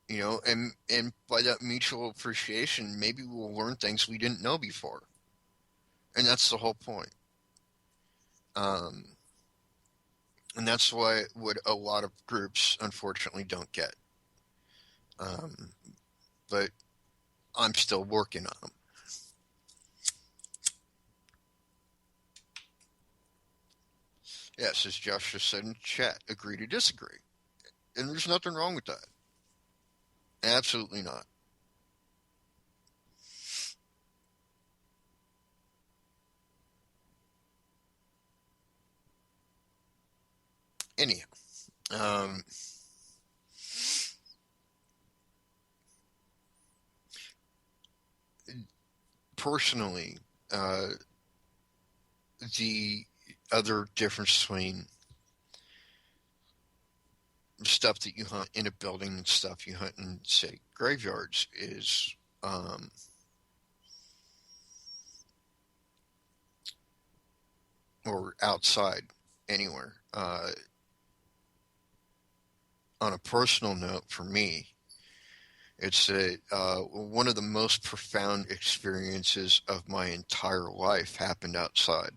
Speaker 1: And by that mutual appreciation, maybe we'll learn things we didn't know before, and that's the whole point. Um, and that's what a lot of groups unfortunately don't get. Um, but I'm still working on them. Yes, as Josh just said in chat, agree to disagree, and there's nothing wrong with that. Absolutely not. Anyhow. Um, Personally, uh, the other difference between stuff that you hunt in a building and stuff you hunt in, say, graveyards is, um, or outside anywhere. On a personal note, for me, it's that one of the most profound experiences of my entire life happened outside.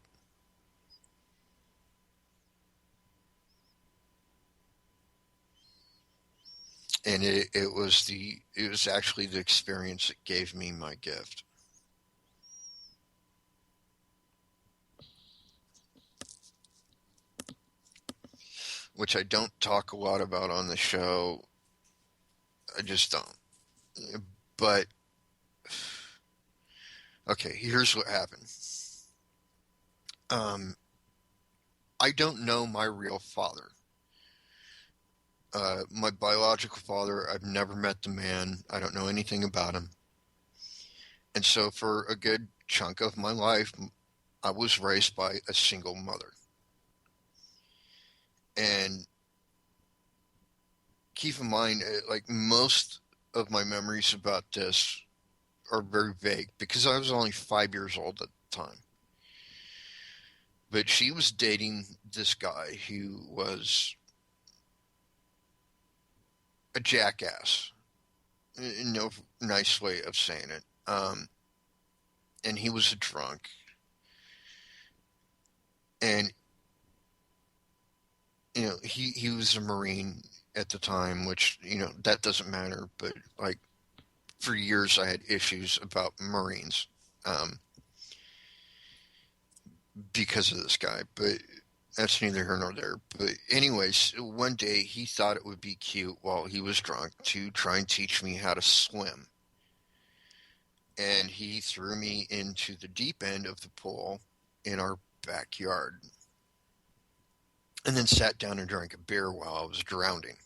Speaker 1: And it was actually the experience that gave me my gift, which I don't talk a lot about on the show. I just don't. But okay, here's what happened. Um, I don't know my real father. My biological father, I've never met the man. I don't know anything about him. And so for a good chunk of my life, I was raised by a single mother. And keep in mind, like most of my memories about this are very vague because I was only 5 years old at the time. But she was dating this guy who was a jackass, in no nice way of saying it. And he was a drunk. And, he was a Marine at the time, which, that doesn't matter. But, like, for years I had issues about Marines. Um, because of this guy, but that's neither here nor there. But anyways, one day he thought it would be cute while he was drunk to try and teach me how to swim. And he threw me into the deep end of the pool in our backyard and then sat down and drank a beer while I was drowning.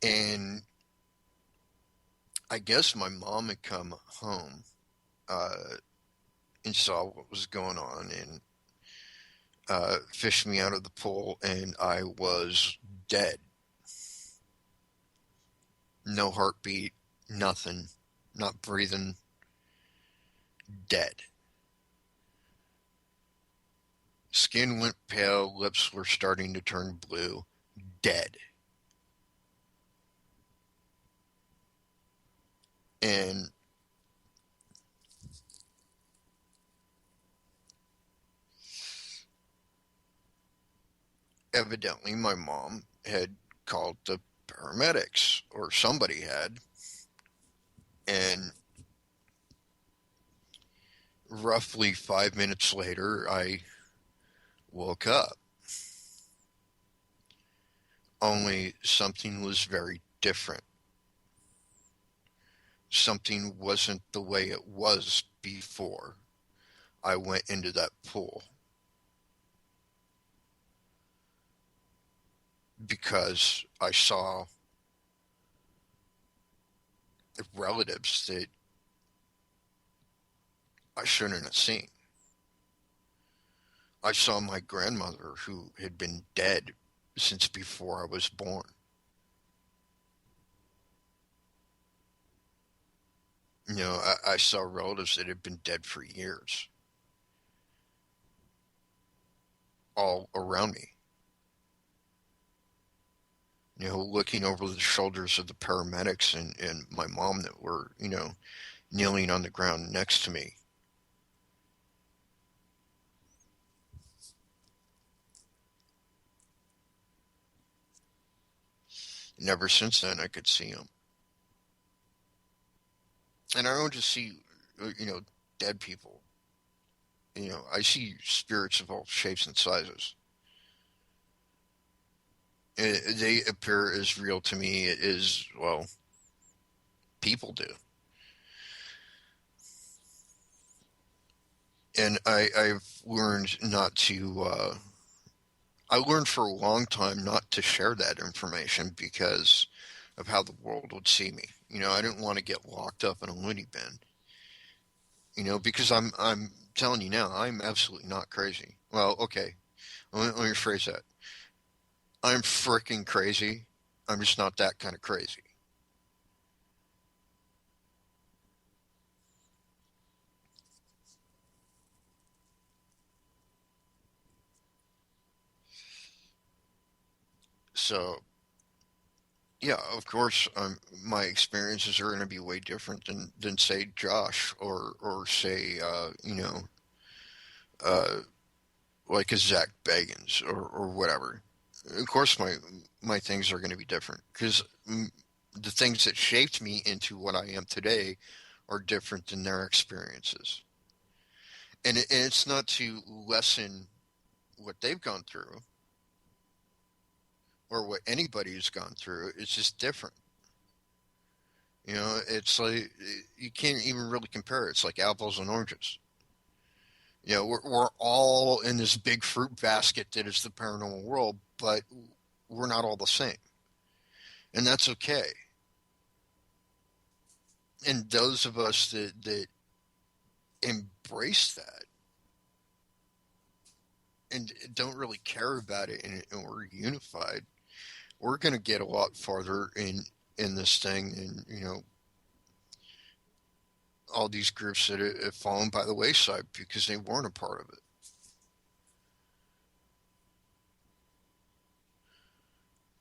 Speaker 1: And I guess my mom had come home uh, and saw what was going on and fished me out of the pool, and I was dead. No heartbeat, nothing, not breathing, dead. Skin went pale, lips were starting to turn blue, dead. And evidently, my mom had called the paramedics, or somebody had. And roughly 5 minutes later, I woke up. Only something was very different. Something wasn't the way it was before I went into that pool, because I saw relatives that I shouldn't have seen. I saw my grandmother, who had been dead since before I was born. I saw relatives that had been dead for years all around me, looking over the shoulders of the paramedics and my mom that were, kneeling on the ground next to me. And ever since then, I could see them. And I don't just see, dead people. I see spirits of all shapes and sizes. They appear as real to me as, well, people do. And I've learned not to. I learned for a long time not to share that information because of how the world would see me. I didn't want to get locked up in a loony bin. Because I'm telling you now, I'm absolutely not crazy. Well, okay, let me phrase that. I'm freaking crazy. I'm just not that kind of crazy. So yeah, of course, my experiences are going to be way different than say Josh or say uh, like a Zach Bagans or whatever. Of course, my things are going to be different because the things that shaped me into what I am today are different than their experiences. And it's not to lessen what they've gone through or what anybody's gone through. It's just different. It's like you can't even really compare. It's like apples and oranges. We're all in this big fruit basket that is the paranormal world, but we're not all the same, and that's okay. And those of us that embrace that and don't really care about it, and we're unified, we're going to get a lot farther in this thing, and all these groups that have fallen by the wayside because they weren't a part of it.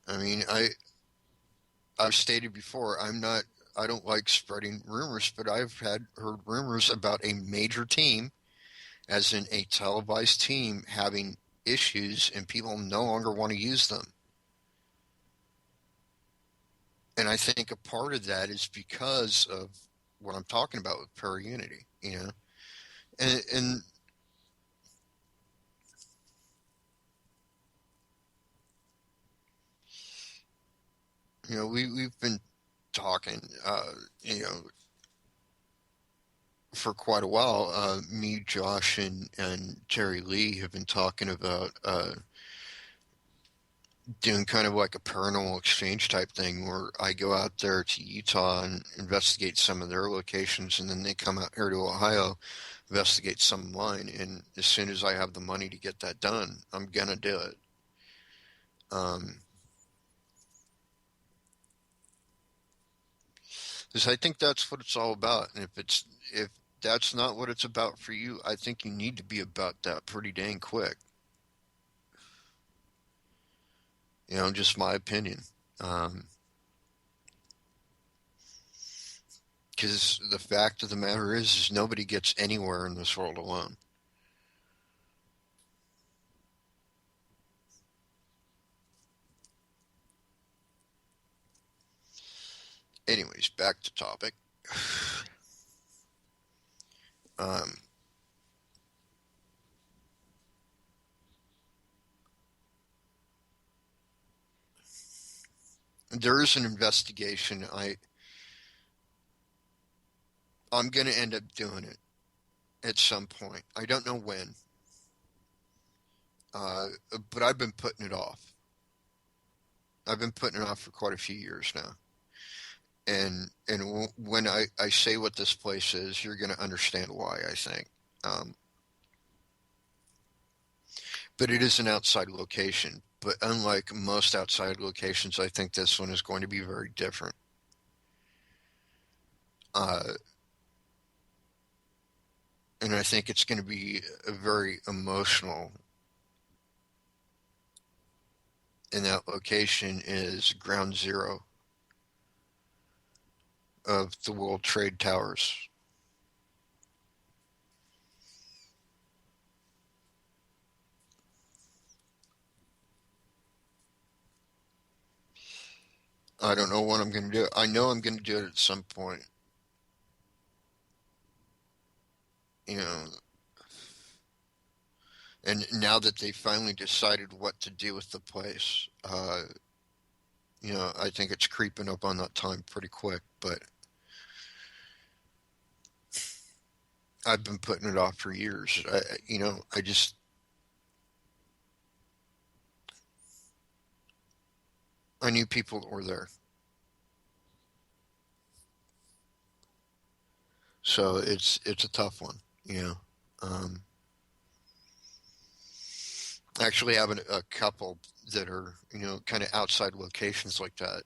Speaker 1: I mean, I've stated before, I don't like spreading rumors, but I've had heard rumors about a major team, as in a televised team, having issues and people no longer want to use them. And I think a part of that is because of what I'm talking about with para unity, and we've been talking, you know, for quite a while. Me, Josh, and Terry Lee have been talking about doing kind of like a paranormal exchange type thing where I go out there to Utah and investigate some of their locations, and then they come out here to Ohio, investigate some of mine. And as soon as I have the money to get that done, I'm gonna do it. Um, because I think that's what it's all about. And if that's not what it's about for you, I think you need to be about that pretty dang quick. Just my opinion. Um, because the fact of the matter is nobody gets anywhere in this world alone. Anyways, back to topic. Um, there is an investigation. I'm going to end up doing it at some point. I don't know when, uh, but I've been putting it off. I've been putting it off for quite a few years now. And when I say what this place is, you're going to understand why, I think. Um, but it is an outside location. But unlike most outside locations, I think this one is going to be very different. Uh, and I think it's going to be a very emotional. And that location is ground zero of the World Trade Towers. I don't know when I'm going to do it. I know I'm going to do it at some point. You know, and now that they finally decided what to do with the place, I think it's creeping up on that time pretty quick. But I've been putting it off for years. I just I knew people that were there. So it's a tough one, you know. Um, I actually have a couple that are, kind of outside locations like that.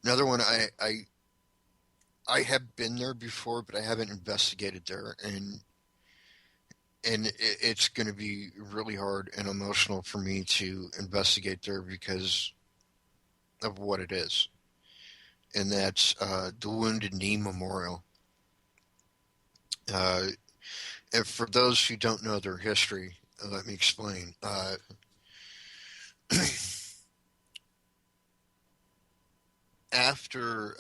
Speaker 1: Another one, I have been there before, but I haven't investigated there, and it's going to be really hard and emotional for me to investigate there because of what it is, and that's the Wounded Knee Memorial. Uh, and for those who don't know their history, let me explain. After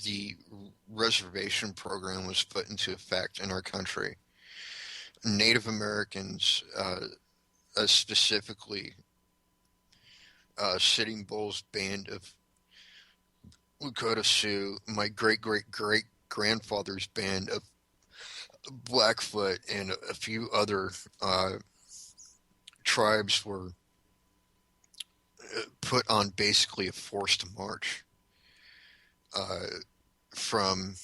Speaker 1: the reservation program was put into effect in our country, Native Americans, specifically Sitting Bull's band of Lakota Sioux, my great great great grandfather's band of Blackfoot, and a few other uh, tribes were put on basically a forced march uh, from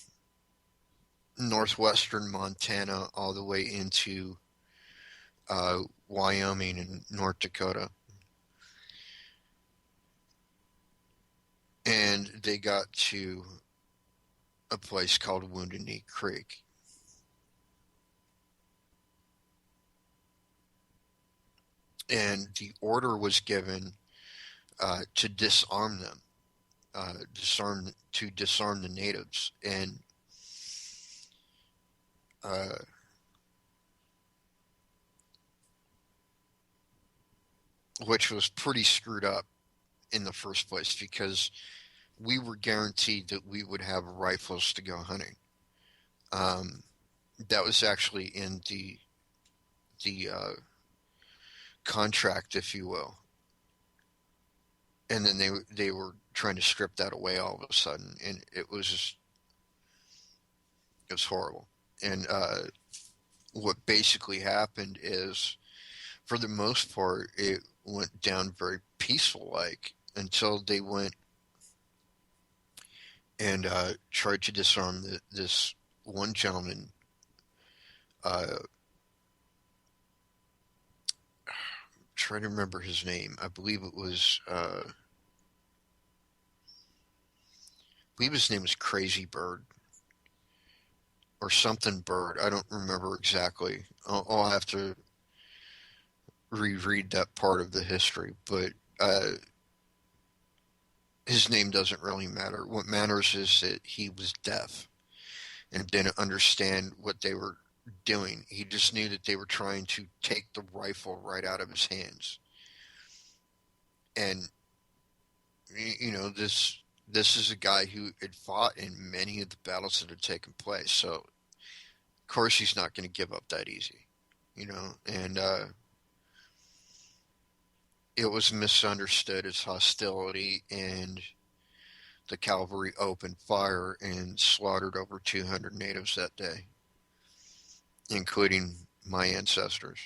Speaker 1: northwestern Montana all the way into uh, Wyoming and North Dakota. And they got to a place called Wounded Knee Creek. And the order was given to disarm them, disarm the natives, and uh, which was pretty screwed up in the first place because we were guaranteed that we would have rifles to go hunting. Um, that was actually in the contract, if you will, and then they were trying to strip that away all of a sudden, and it was horrible. And what basically happened is, for the most part, it went down very peaceful like until they went and tried to disarm this one gentleman. Uh, trying to remember his name. I believe his name was Crazy Bird or something Bird. I don't remember exactly. I'll have to reread that part of the history, but his name doesn't really matter. What matters is that he was deaf and didn't understand what they were doing. He just knew that they were trying to take the rifle right out of his hands. And this is a guy who had fought in many of the battles that had taken place. So of course he's not going to give up that easy, And it was misunderstood as hostility, and the cavalry opened fire and slaughtered over 200 natives that day, including my ancestors.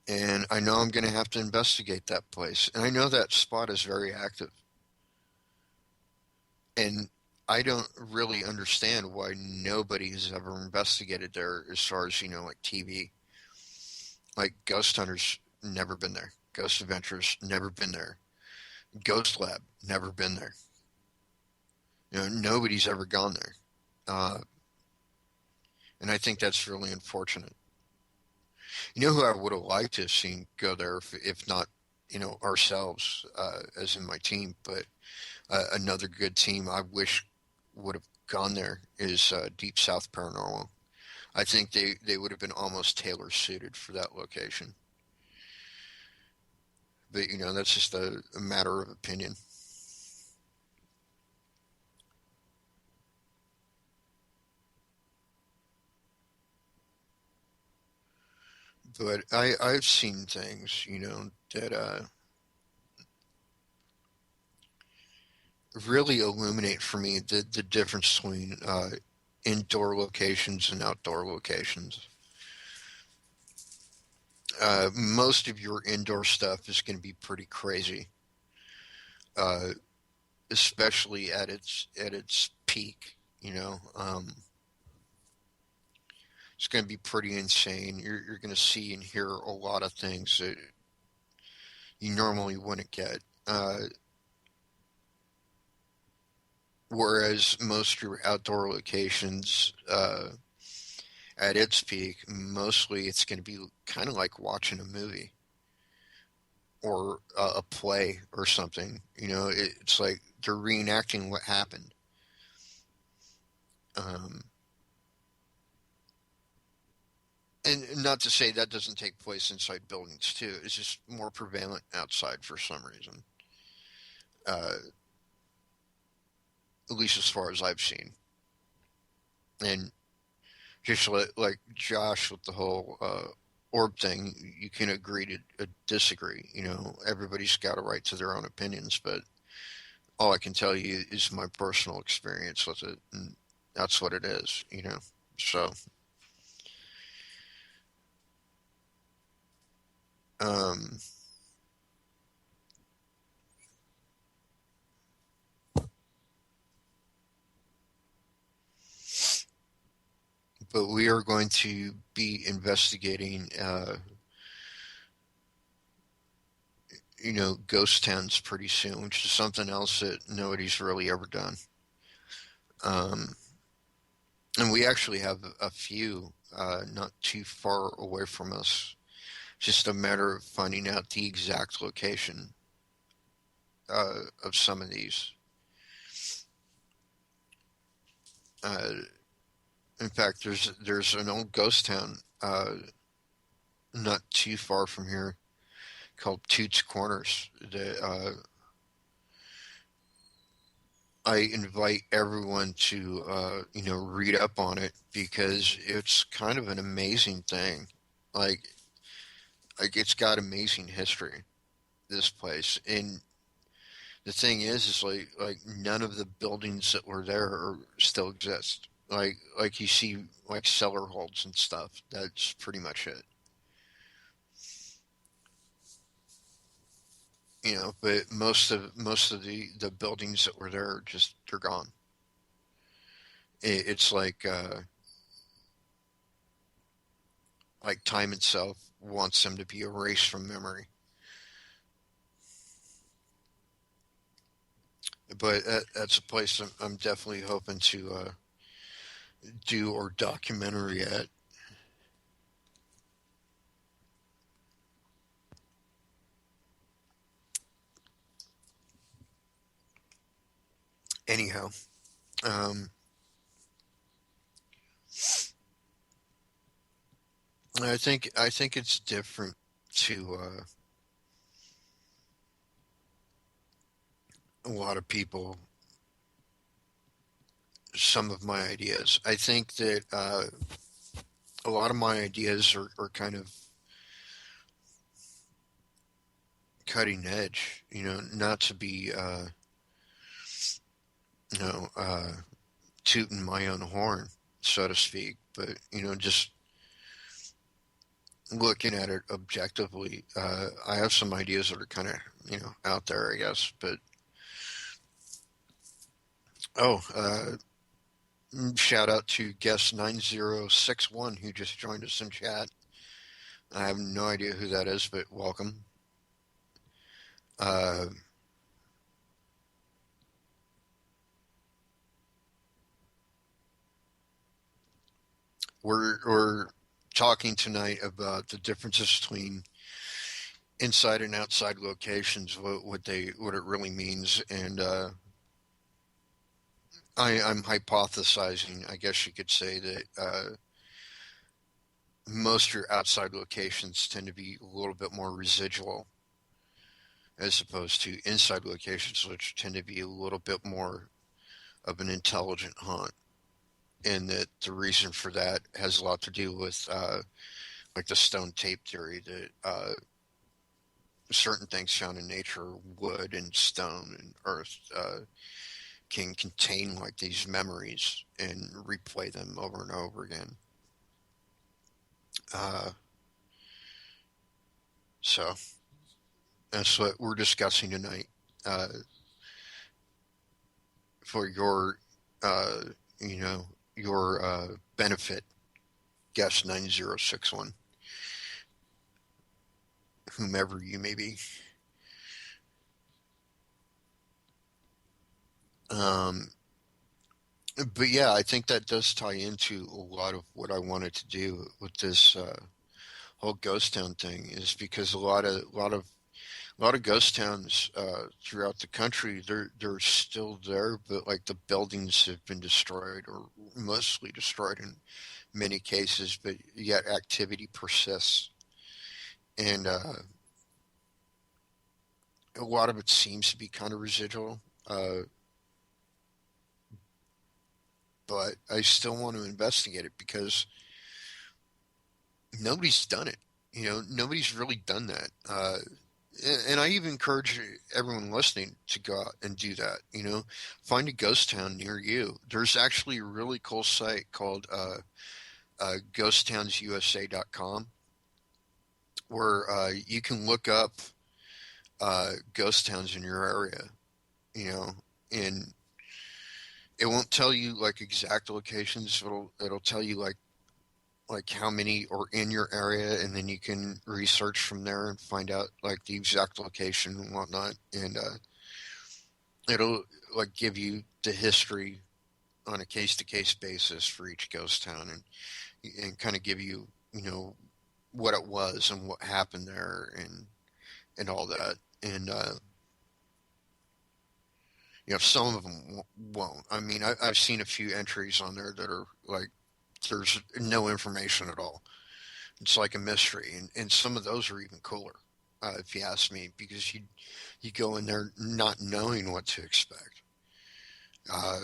Speaker 1: And I know I'm going to have to investigate that place. And I know that spot is very active. And I don't really understand why nobody has ever investigated there as far as, like TV. Like Ghost Hunters, never been there. Ghost Adventures, never been there. Ghost Lab, never been there. Nobody's ever gone there. Uh, and I think that's really unfortunate. You know who I would have liked to have seen go there, if not, ourselves, as in my team, but another good team I wish would have gone there is Deep South Paranormal. I think they would have been almost tailor suited for that location. But that's just a matter of opinion. But I've seen things, that really illuminate for me the difference between indoor locations and outdoor locations. Most of your indoor stuff is going to be pretty crazy, uh, especially at its peak. It's going to be pretty insane. You're going to see and hear a lot of things that you normally wouldn't get. Whereas most of your outdoor locations, at its peak, mostly it's going to be kind of like watching a movie or a play or something. It's like they're reenacting what happened. Um, and not to say that doesn't take place inside buildings too. It's just more prevalent outside for some reason. Uh, at least as far as I've seen. And just like Josh with the whole orb thing, you can agree to disagree. Everybody's got a right to their own opinions, but all I can tell you is my personal experience with it, and that's what it is. So, um, but we are going to be investigating, ghost towns pretty soon, which is something else that nobody's really ever done. Um, and we actually have a few not too far away from us. Just a matter of finding out the exact location of some of these. Uh, in fact, there's an old ghost town not too far from here called Toots Corners that I invite everyone to read up on it because it's kind of an amazing thing. Like it's got amazing history. This place, and the thing is like none of the buildings that were there still exist. Like you see like cellar holds and stuff. That's pretty much it. But most of the buildings that were there just they're gone. It's like time itself wants them to be erased from memory. But that's a place I'm definitely hoping to do or documentary at. Anyhow, um, I think it's different to a lot of people. Some of my ideas. I think that a lot of my ideas are kind of cutting edge. Not to be you know uh, tooting my own horn, so to speak, but just looking at it objectively. I have some ideas that are kind of out there, I guess. But oh, shout out to guest 9061 who just joined us in chat. I have no idea who that is, but welcome. Uh, we're talking tonight about the differences between inside and outside locations, what it really means, and I'm hypothesizing, I guess you could say that most of your outside locations tend to be a little bit more residual as opposed to inside locations, which tend to be a little bit more of an intelligent haunt. And that the reason for that has a lot to do with like the stone tape theory that certain things found in nature, wood and stone and earth, can contain like these memories and replay them over and over again. Uh, so that's what we're discussing tonight. Uh, for your, uh, you know, your benefit, guest 9061, whomever you may be. Um, but yeah, I think that does tie into a lot of what I wanted to do with this whole ghost town thing, is because a lot of ghost towns throughout the country, they're still there, but like the buildings have been destroyed or mostly destroyed in many cases, but yet activity persists, and a lot of it seems to be kind of residual. Uh, but I still want to investigate it because nobody's done it. Nobody's really done that. And I even encourage everyone listening to go out and do that. Find a ghost town near you. There's actually a really cool site called ghosttownsusa.com, where you can look up ghost towns in your area, you know, and it won't tell you like exact locations. It'll tell you like how many are in your area, and then you can research from there and find out like the exact location and whatnot, and it'll like give you the history on a case to case basis for each ghost town, and kind of give you what it was and what happened there, and all that, and some of them won't. I mean, I've seen a few entries on there that are like there's no information at all. It's like a mystery, and some of those are even cooler, if you ask me, because you go in there not knowing what to expect. Uh,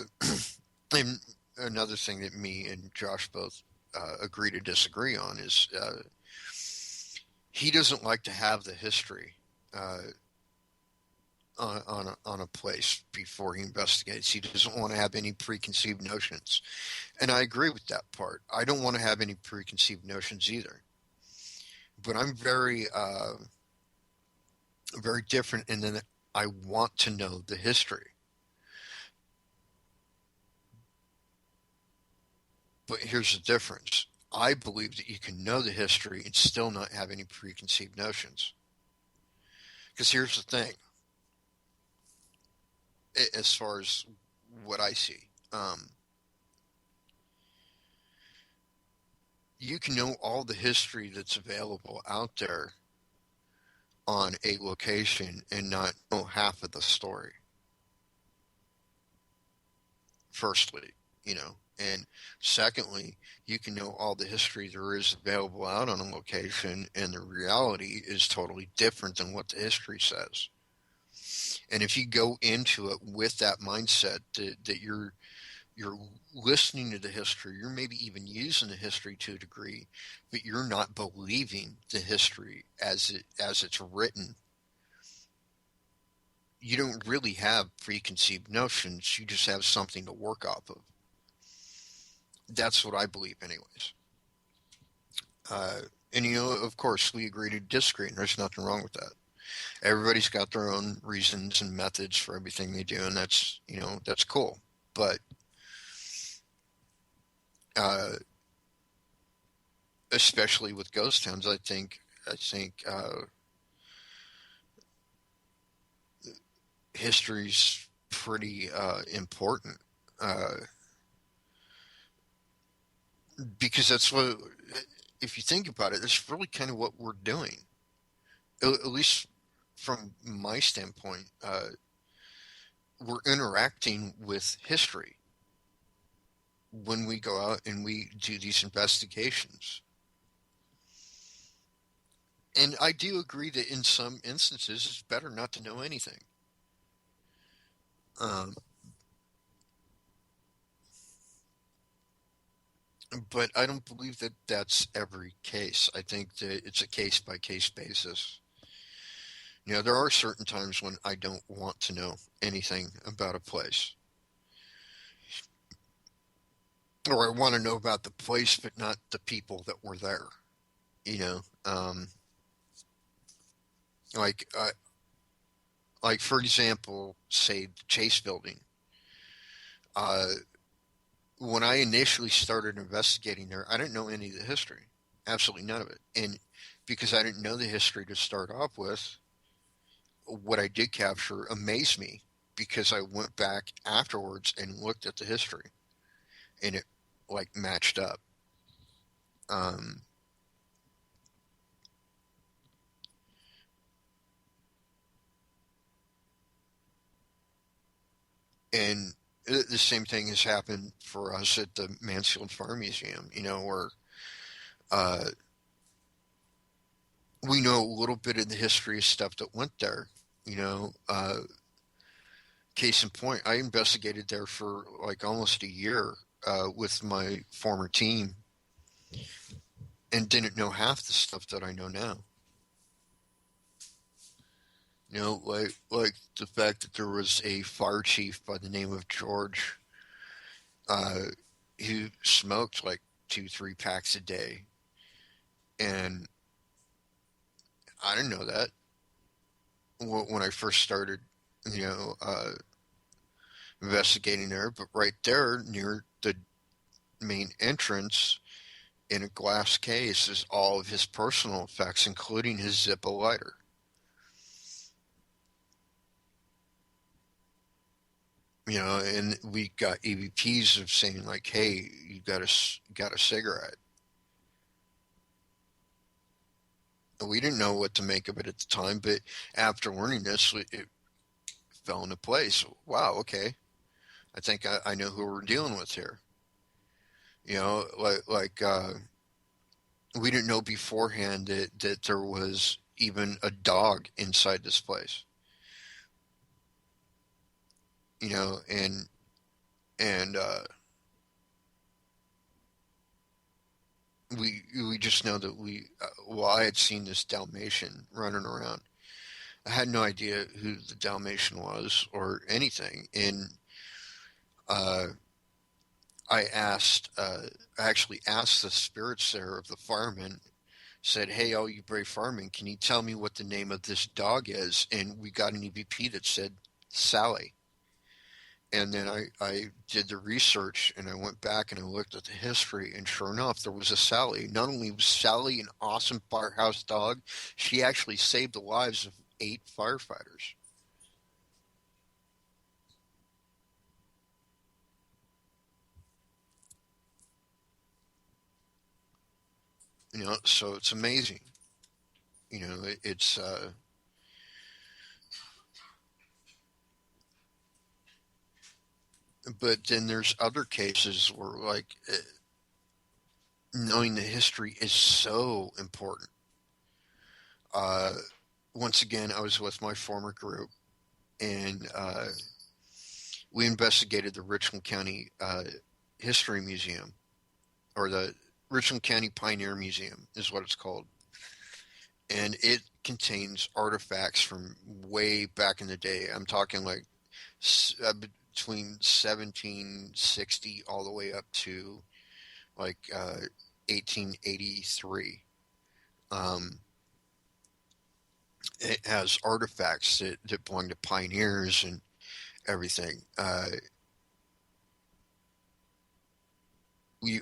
Speaker 1: and another thing that me and Josh both agree to disagree on is he doesn't like to have the history uh, on a place before he investigates. He doesn't want to have any preconceived notions, and I agree with that part. I don't want to have any preconceived notions either. But I'm very different in that I want to know the history. But here's the difference. I believe that you can know the history and still not have any preconceived notions. Because here's the thing, as far as what I see, you can know all the history that's available out there on a location and not know half of the story, firstly, and secondly, you can know all the history there is available out on a location, and the reality is totally different than what the history says. And if you go into it with that mindset that you're listening to the history, you're maybe even using the history to a degree, but you're not believing the history as it's written. You don't really have preconceived notions. You just have something to work off of. That's what I believe, anyways. Uh, and of course, we agree to disagree, and there's nothing wrong with that. Everybody's got their own reasons and methods for everything they do, and that's cool. But uh, especially with ghost towns, I think history's pretty important, uh, because that's what, if you think about it, that's really kind of what we're doing. At least from my standpoint, we're interacting with history when we go out and we do these investigations. And I do agree that in some instances, it's better not to know anything. Um, but I don't believe that that's every case. I think that it's a case by case basis. There are certain times when I don't want to know anything about a place. or I want to know about the place, but not the people that were there. You know, like like for example, say the Chase Building. Uh, when I initially started investigating there, I didn't know any of the history, absolutely none of it, and because I didn't know the history to start off with, what I did capture amazed me because I went back afterwards and looked at the history, and it like matched up. Um, and the same thing has happened for us at the Mansfield Farm Museum, you know, where uh, we know a little bit of the history of stuff that went there. You know, case in point, I investigated there for like almost a year with my former team and didn't know half the stuff that I know now. You know, like the fact that there was a fire chief by the name of George uh, who smoked like 2, 3 packs a day, and I didn't know that when I first started. You know, investigating there, but right there near the main entrance in a glass case is all of his personal effects, including his Zippo lighter. You know, and we got EVPs of saying like, "Hey, you got a cigarette." We didn't know what to make of it at the time, but after learning this, it fell into place. Wow, okay, I think I know who we're dealing with here. You know, we didn't know beforehand that there was even a dog inside this place. You know, and we just know that well, I had seen this Dalmatian running around. I had no idea who the Dalmatian was or anything, and uh, I actually asked the spirits there of the firemen. Said, "Hey, all you brave firemen, can you tell me what the name of this dog is?" And we got an EVP that said Sally. And then I did the research and I went back and I looked at the history, and sure enough, there was a Sally. Not only was Sally an awesome firehouse dog, she actually saved the lives of 8 firefighters. You know, so it's amazing. You know, but then there's other cases where, like, knowing the history is so important. Uh, Once again, I was with my former group, and we investigated the Richland County History Museum, or the Richland County Pioneer Museum is what it's called. And it contains artifacts from way back in the day. I'm talking like between 1760 all the way up to like 1883. Um, it has artifacts that belong to pioneers and everything. We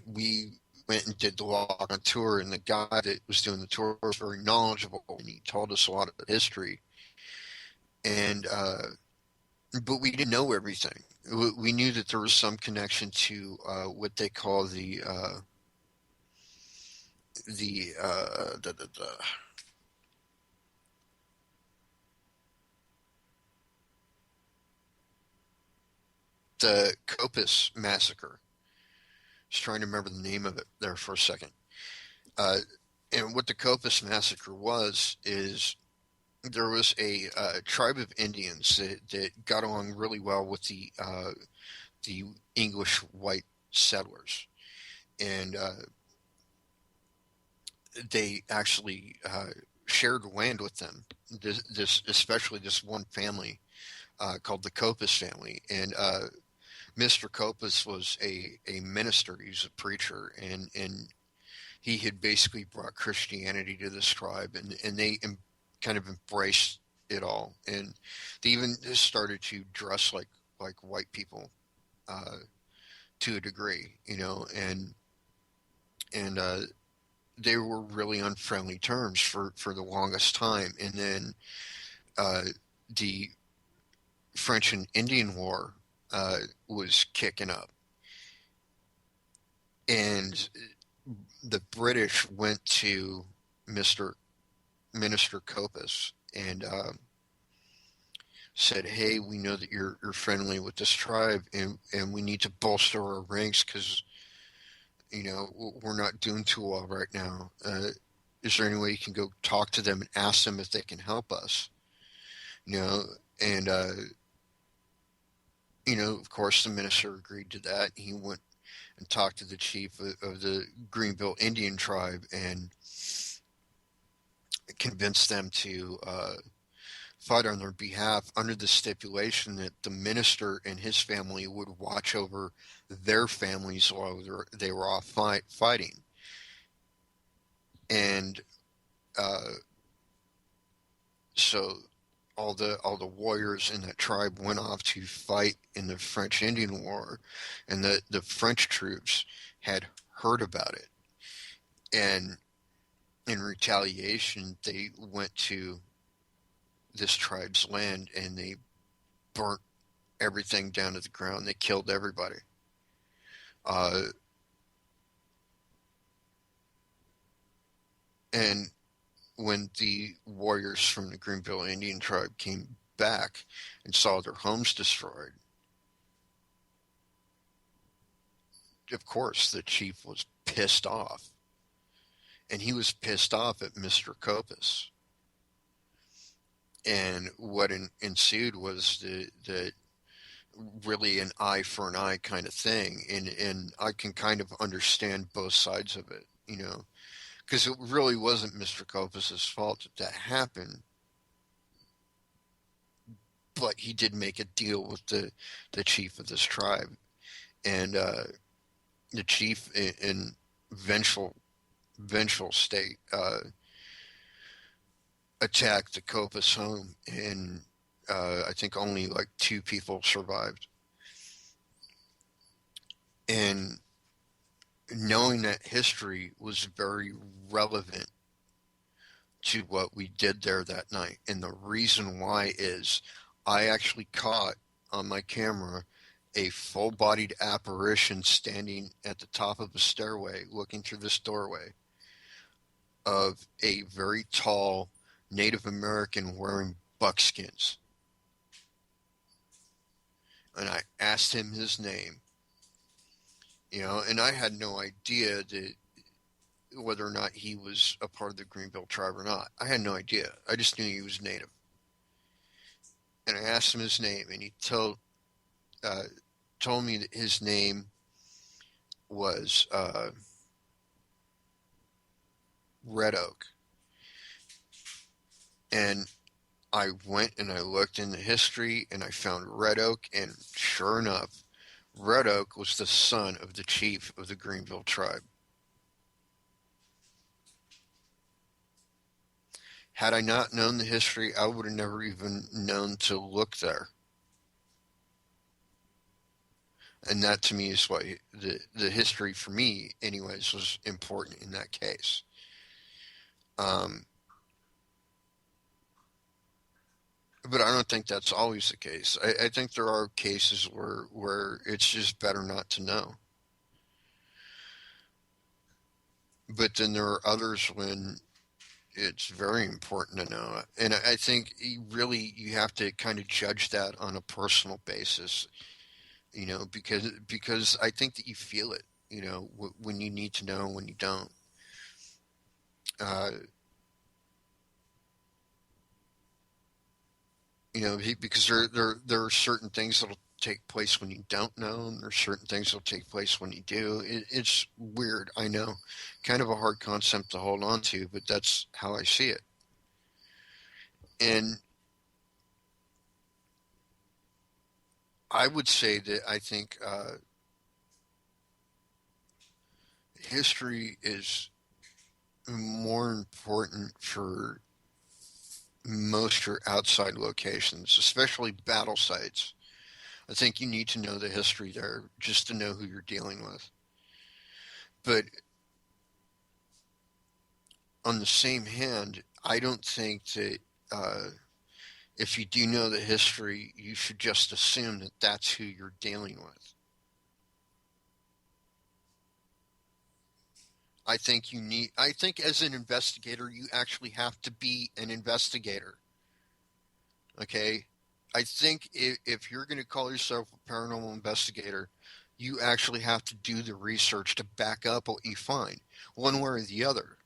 Speaker 1: went and did the walk on tour, and the guy that was doing the tour was very knowledgeable, and he told us a lot of the history. And but we didn't know everything. We knew that there was some connection to what they call the Copus massacre. Just trying to remember the name of it there for a second. Uh, and what the Copus massacre was is there was a tribe of Indians that got along really well with the English white settlers, and they actually shared land with them. Especially this one family called the Copus family, and Mr. Copas was a minister. He was a preacher, and he had basically brought Christianity to this tribe, and they kind of embraced it all, and they even started to dress like white people uh, to a degree, and they were really on friendly terms for the longest time, and then uh, the French and Indian War was kicking up, and the British went to Mr. Minister Copas and said, "Hey, we know that you're friendly with this tribe, and we need to bolster our ranks because we're not doing too well right now. Is there any way you can go talk to them and ask them if they can help us?" You know, and of course, the minister agreed to that. He went and talked to the chief of the Greenville Indian tribe and convinced them to fight on their behalf under the stipulation that the minister and his family would watch over their families while they were off fighting. And uh, so all the warriors in that tribe went off to fight in the French Indian War, and the French troops had heard about it, and in retaliation they went to this tribe's land and they burnt everything down to the ground. They killed everybody. Uh, and when the warriors from the Greenville Indian tribe came back and saw their homes destroyed, of course, the chief was pissed off. And he was pissed off at Mr. Copas. And what ensued was the really an eye for an eye kind of thing. And I can kind of understand both sides of it, because it really wasn't Mr. Copas's fault that happened. But he did make a deal with the chief of this tribe. And the chief in vengeful state attacked the Copas home, and I think only like two people survived. And knowing that history was very relevant to what we did there that night. And the reason why is I actually caught on my camera a full-bodied apparition standing at the top of a stairway looking through this doorway of a very tall Native American wearing buckskins. And I asked him his name, and I had no idea that whether or not he was a part of the Greenville tribe or not. I had no idea. I just knew he was Native. And I asked him his name, and he told me that his name was Red Oak. And I went and I looked in the history, and I found Red Oak, and sure enough, Red Oak was the son of the chief of the Greenville tribe. Had I not known the history, I would have never even known to look there. And that to me is why the history for me, anyways, was important in that case. But I don't think that's always the case. I think there are cases where it's just better not to know. But then there are others when it's very important to know. And I think you have to kind of judge that on a personal basis, because I think that you feel it, when you need to know and when you don't. Uh, because there are certain things that'll take place when you don't know, and there's certain things that'll take place when you do. It's weird, I know, kind of a hard concept to hold on to, but that's how I see it. And I would say that I think history is more important for most your outside locations, especially battle sites. I think you need to know the history there just to know who you're dealing with. But on the same hand, I don't think that if you do know the history, you should just assume that that's who you're dealing with. I think as an investigator, you actually have to be an investigator. Okay. I think if you're going to call yourself a paranormal investigator, you actually have to do the research to back up what you find, one way or the other.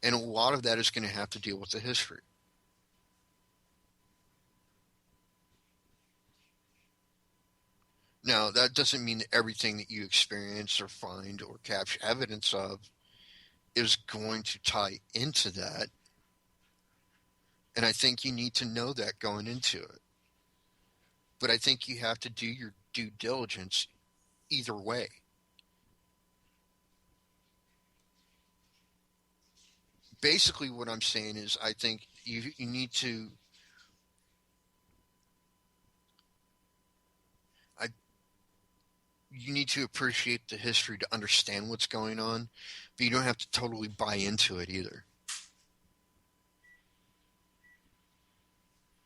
Speaker 1: And a lot of that is going to have to deal with the history. Now, that doesn't mean that everything that you experience or find or capture evidence of is going to tie into that. And I think you need to know that going into it. But I think you have to do your due diligence either way. Basically, what I'm saying is, I think you need to. I You need to appreciate the history to understand what's going on, but you don't have to totally buy into it either.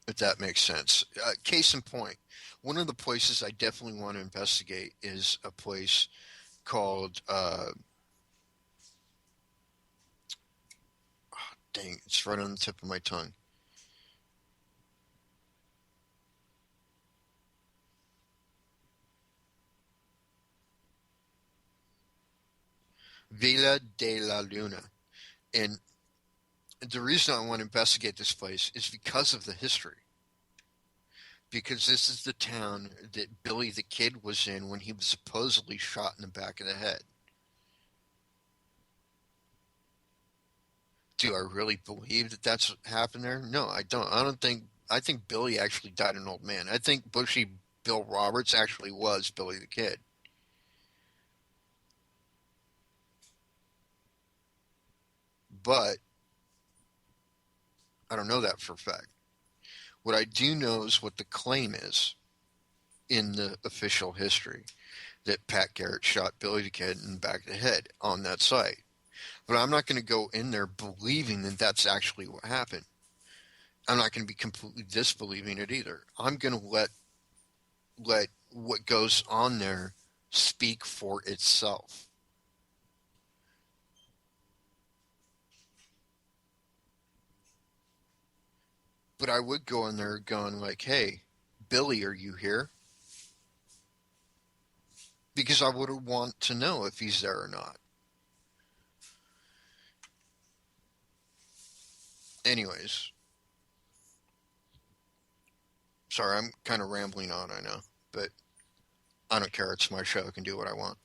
Speaker 1: If that makes sense. Case in point, one of the places I definitely want to investigate is a place called dang, it's right on the tip of my tongue. Villa de la Luna. And the reason I want to investigate this place is because of the history. Because this is the town that Billy the Kid was in when he was supposedly shot in the back of the head. Do I really believe that that's what happened there? No, I don't. I don't think. I think Billy actually died an old man. I think Bushy Bill Roberts actually was Billy the Kid. But I don't know that for a fact. What I do know is what the claim is in the official history that Pat Garrett shot Billy the Kid in the back of the head on that site. But I'm not going to go in there believing that that's actually what happened. I'm not going to be completely disbelieving it either. I'm going to let what goes on there speak for itself. But I would go in there going like, "Hey, Billy, are you here?" Because I would want to know if he's there or not. Anyways, sorry, I'm kind of rambling on, I know, but I don't care. It's my show. I can do what I want.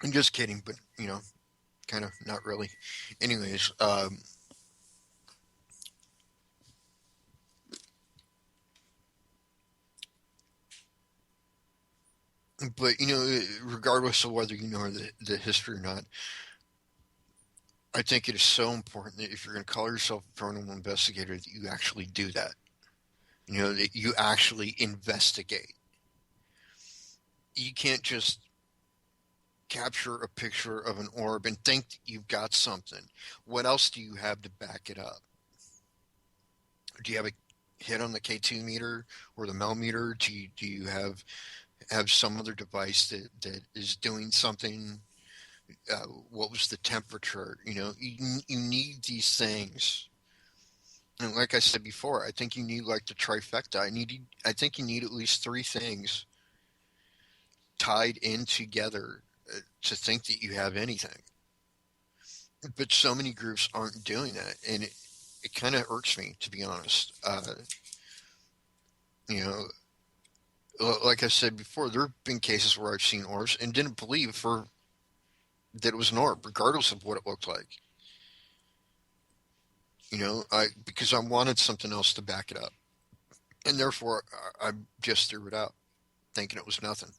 Speaker 1: I'm just kidding, but kind of not really. Anyways, but regardless of whether you know the history or not, I think it is so important that if you're going to call yourself a paranormal investigator, that you actually do that. That you actually investigate. You can't just capture a picture of an orb and think that you've got something. What else do you have to back it up? Do you have a hit on the K2 meter or the Mel meter? Do you have some other device that is doing something? What was the temperature? You need these things. And like I said before, I think you need like the trifecta. I think you need at least three things tied in together to think that you have anything. But so many groups aren't doing that, and it kind of irks me, to be honest. You know, like I said before, there have been cases where I've seen orbs and didn't believe that it was an orb, regardless of what it looked like. I because I wanted something else to back it up, and therefore I just threw it out, thinking it was nothing.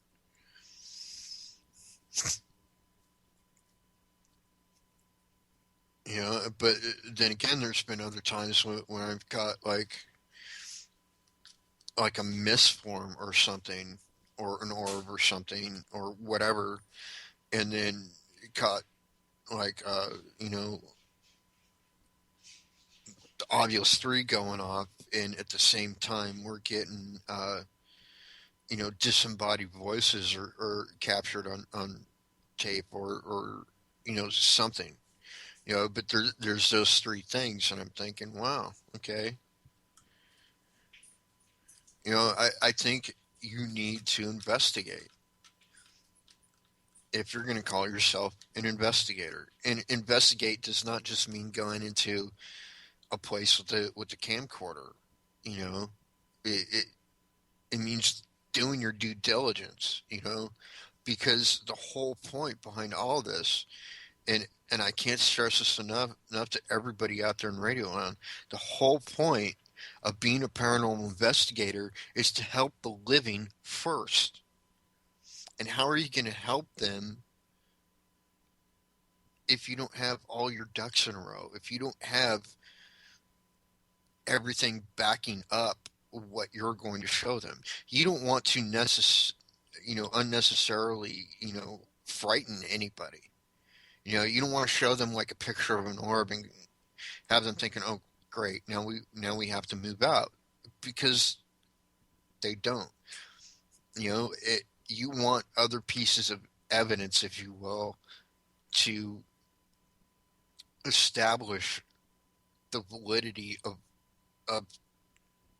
Speaker 1: But then again, there's been other times when I've got like a misform or something, or an orb or something or whatever, and then caught like you know the obvious three going off, and at the same time we're getting disembodied voices or captured on tape or something. But there's those three things, and I'm thinking, wow, okay. I think you need to investigate if you're going to call yourself an investigator. And investigate does not just mean going into a place with the camcorder. You know, it, it it means doing your due diligence. Because the whole point behind all this, and I can't stress this enough to everybody out there in radio land, the whole point of being a paranormal investigator is to help the living first. And how are you going to help them if you don't have all your ducks in a row? If you don't have everything backing up what you're going to show them? You don't want to unnecessarily, frighten anybody. You don't want to show them like a picture of an orb and have them thinking, "Oh, great, now we have to move out," because they don't. You want other pieces of evidence, if you will, to establish the validity of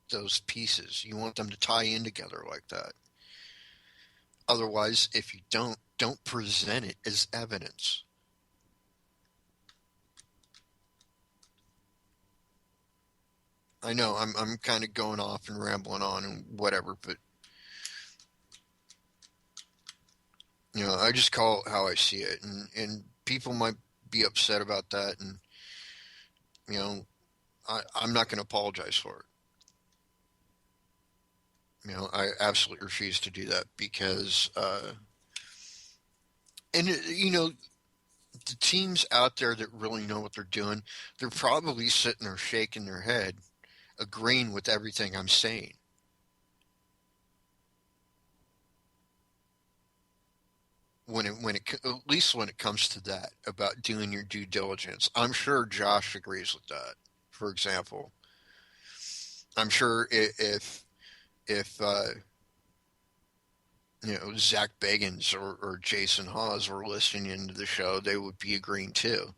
Speaker 1: those pieces. You want them to tie in together like that. Otherwise, if you don't present it as evidence. I know I'm kind of going off and rambling on and whatever, but I just call it how I see it, and people might be upset about that, and you know, I'm not going to apologize for it. I absolutely refuse to do that because, and the teams out there that really know what they're doing, they're probably sitting there shaking their head, agreeing with everything I'm saying. At least when it comes to that about doing your due diligence, I'm sure Josh agrees with that. For example, I'm sure if Zach Bagans or Jason Hawes were listening into the show, they would be agreeing too.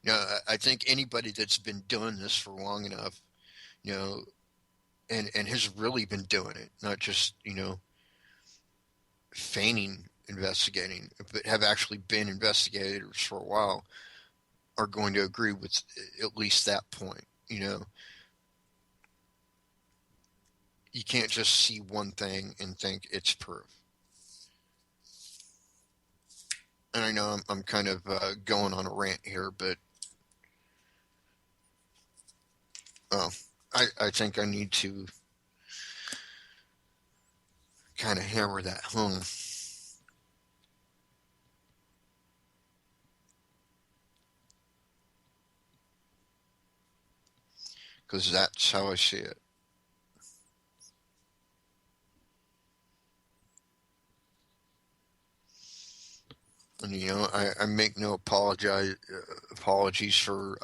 Speaker 1: I think anybody that's been doing this for long enough, you know, and has really been doing it, not just feigning investigating, but have actually been investigators for a while, are going to agree with at least that point. You can't just see one thing and think it's proof. And I know I'm kind of going on a rant here, but oh, I think I need to kind of hammer that home because that's how I see it. And I make no apologies for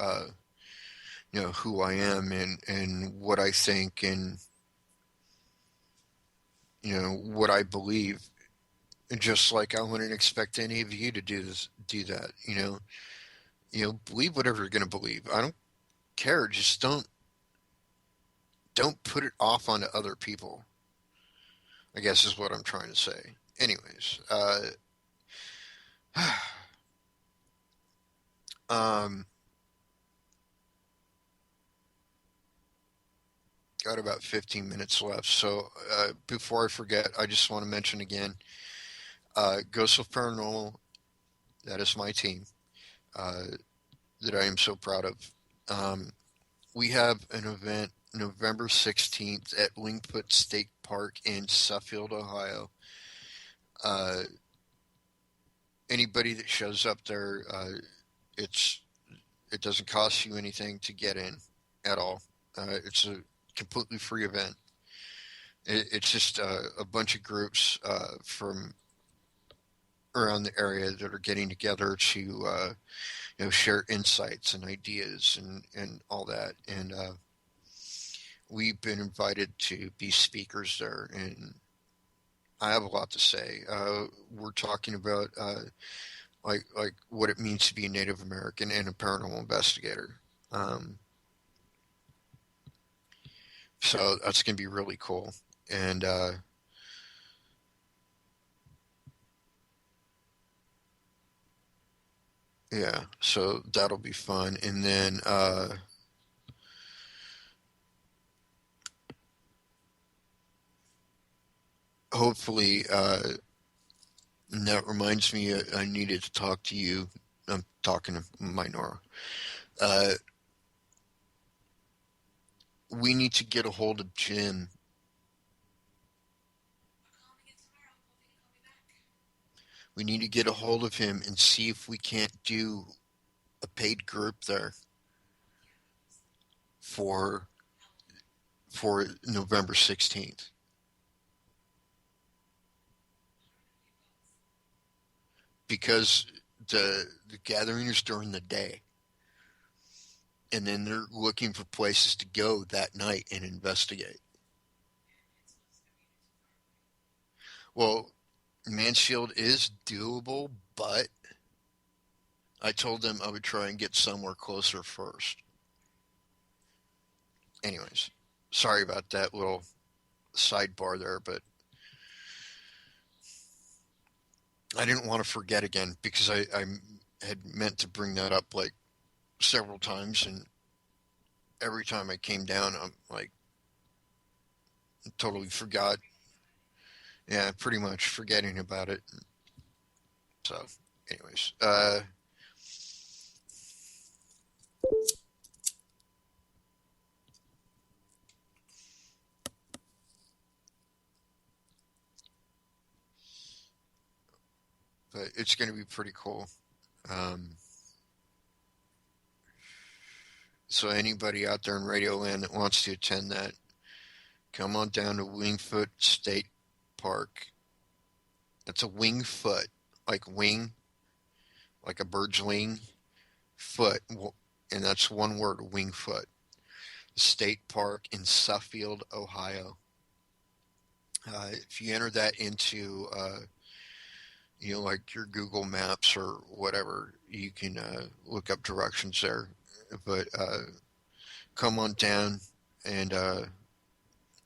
Speaker 1: who I am and what I think and what I believe. And just like I wouldn't expect any of you to do that. Believe whatever you're going to believe. I don't care. Just don't put it off onto other people. I guess is what I'm trying to say. Anyways, um, got about 15 minutes left. So before I forget, I just want to mention again, Ghosts of Paranormal. That is my team that I am so proud of. We have an event November 16th at Wingfoot State Park in Suffield, Ohio. Uh, Anybody that shows up there, it's it doesn't cost you anything to get in at all. It's a completely free event. It's just a bunch of groups from around the area that are getting together to share insights and ideas and all that. And we've been invited to be speakers there, and I have a lot to say. We're talking about like what it means to be a Native American and a paranormal investigator. Um, so that's going to be really cool. And yeah, so that'll be fun. And then hopefully, and that reminds me, I needed to talk to you. I'm talking to Minora. Uh, we need to get a hold of Jim. We need to get a hold of him and see if we can't do a paid group there for November 16th. Because the gathering is during the day, and then they're looking for places to go that night and investigate. Well, Mansfield is doable, but I told them I would try and get somewhere closer first. Anyways, sorry about that little sidebar there, but I didn't want to forget again because I had meant to bring that up like several times, and every time I came down, I'm like totally forgot. Yeah, pretty much forgetting about it. So, anyways, but it's going to be pretty cool. Um, so anybody out there in Radio Land that wants to attend that, come on down to Wingfoot State Park. That's a wingfoot, like wing, like a bird's wing, foot, and that's one word, Wingfoot State Park in Suffield, Ohio. If you enter that into like your Google Maps or whatever, you can look up directions there. But come on down and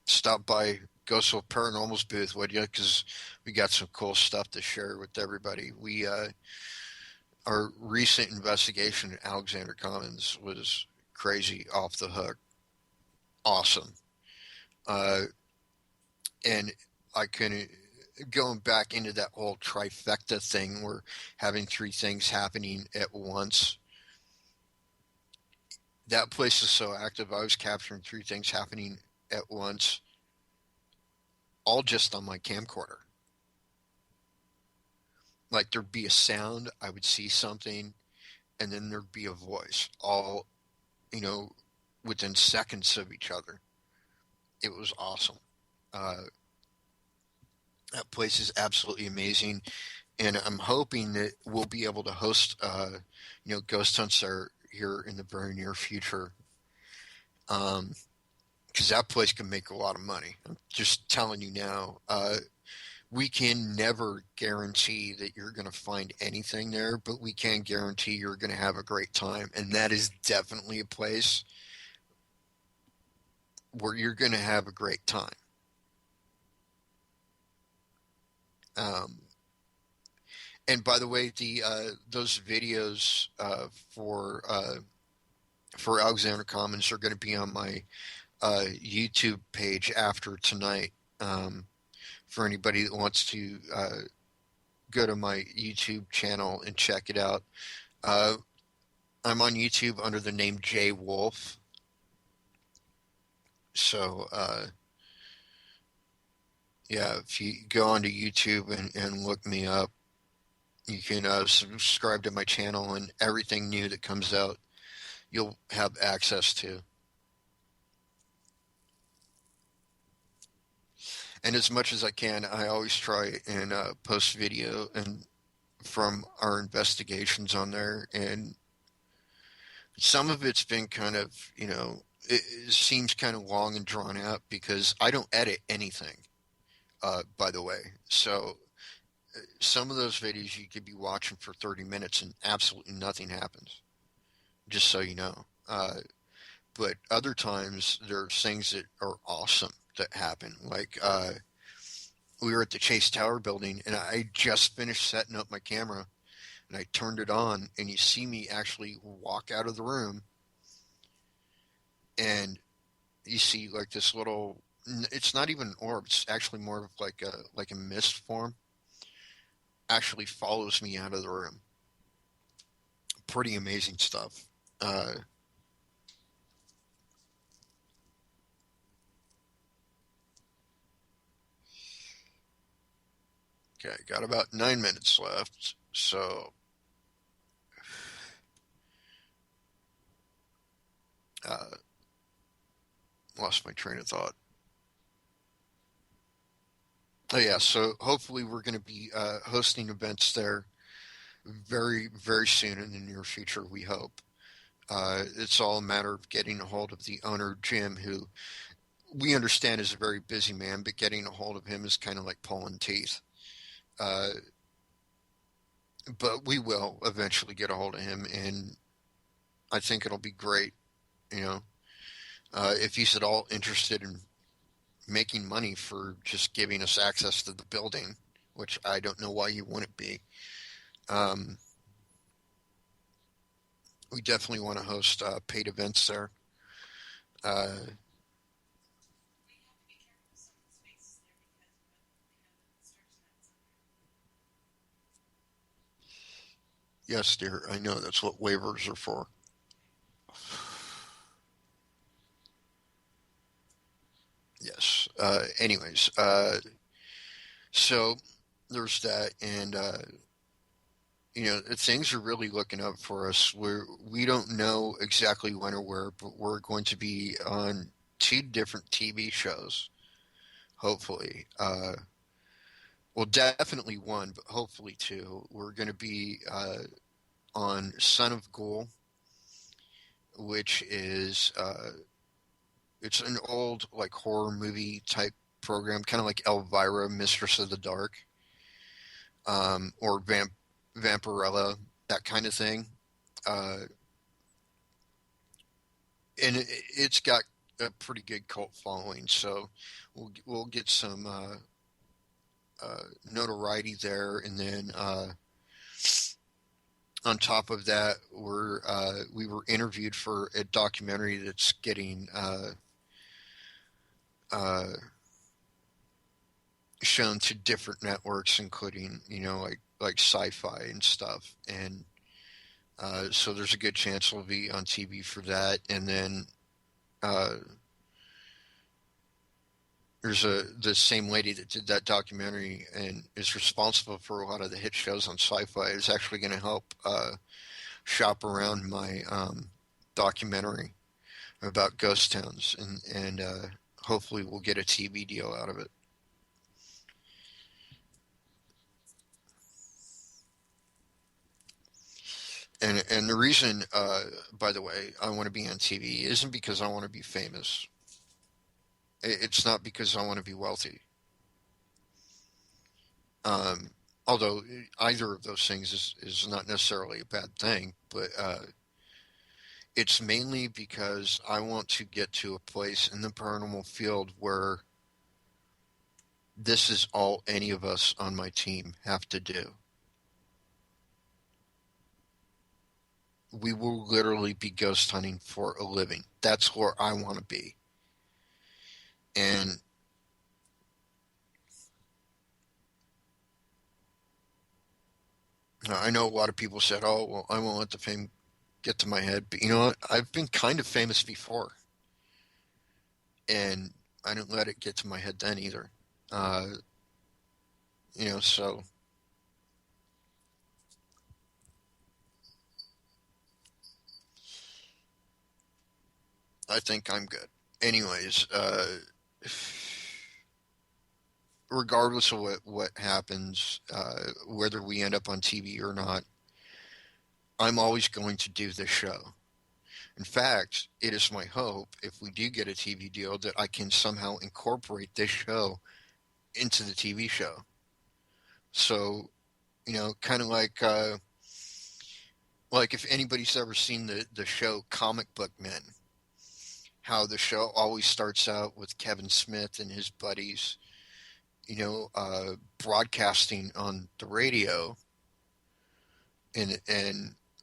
Speaker 1: stop by Ghost Paranormal's booth, would you? Because we got some cool stuff to share with everybody. Our recent investigation at Alexander Commons was crazy, off the hook, awesome. Uh, and I couldn't going back into that whole trifecta thing where having three things happening at once. That place is so active. I was capturing three things happening at once, all just on my camcorder. Like there'd be a sound, I would see something, and then there'd be a voice, all, you know, within seconds of each other. It was awesome. Uh, that place is absolutely amazing, and I'm hoping that we'll be able to host, ghost hunts there here in the very near future. Because that place can make a lot of money. I'm just telling you now. We can never guarantee that you're going to find anything there, but we can guarantee you're going to have a great time, and that is definitely a place where you're going to have a great time. Um, and by the way, the those videos for Alexander Commons are going to be on my YouTube page after tonight. For anybody that wants to go to my YouTube channel and check it out. I'm on YouTube under the name Jay Wolf. So, yeah, if you go onto YouTube and look me up, you can subscribe to my channel, and everything new that comes out, you'll have access to. And as much as I can, I always try and post video and from our investigations on there. And some of it's been kind of, it seems kind of long and drawn out because I don't edit anything, by the way. So some of those videos you could be watching for 30 minutes and absolutely nothing happens, just so you know. But other times there's things that are awesome that happen. Like we were at the Chase Tower building and I just finished setting up my camera and I turned it on and you see me actually walk out of the room and you see like this little, it's not even an orb, it's actually more of like a mist form actually follows me out of the room. Pretty amazing stuff. Uh, okay, got about 9 minutes left. So, uh, lost my train of thought. Oh yeah, so hopefully we're going to be hosting events there very, very soon in the near future. We hope. It's all a matter of getting a hold of the owner, Jim, who we understand is a very busy man, but getting a hold of him is kind of like pulling teeth. Uh, but we will eventually get a hold of him, and I think it'll be great. You know, if he's at all interested in making money for just giving us access to the building, which I don't know why you wouldn't be. Um, we definitely want to host paid events there. Uh, yes, dear, I know that's what waivers are for. Yes. Anyways, so there's that, and things are really looking up for us. We don't know exactly when or where, but we're going to be on two different TV shows. Hopefully, well, definitely one, but hopefully two. We're going to be on Son of Ghoul, which is it's an old like horror movie type program, kind of like Elvira, Mistress of the Dark, or Vampirella, that kind of thing. Uh, and it's got a pretty good cult following, so we'll get some notoriety there, and then on top of that, we were interviewed for a documentary that's getting uh, shown to different networks, including like sci-fi and stuff, and so there's a good chance we'll be on TV for that, and then uh, there's the same lady that did that documentary and is responsible for a lot of the hit shows on sci-fi is actually going to help shop around my documentary about ghost towns, and hopefully we'll get a TV deal out of it. And the reason, by the way, I want to be on TV isn't because I want to be famous. It's not because I want to be wealthy. Um, Although either of those things is not necessarily a bad thing, but it's mainly because I want to get to a place in the paranormal field where this is all any of us on my team have to do. We will literally be ghost hunting for a living. That's where I want to be. And I know a lot of people said, "Oh, well, I won't let the fame get to my head." But you know what? I've been kind of famous before, and I didn't let it get to my head then either. Uh, so I think I'm good. Anyways, regardless of what happens, whether we end up on TV or not, I'm always going to do this show. In fact, it is my hope if we do get a TV deal that I can somehow incorporate this show into the TV show. So, kind of like if anybody's ever seen the show Comic Book Men, how the show always starts out with Kevin Smith and his buddies, broadcasting on the radio and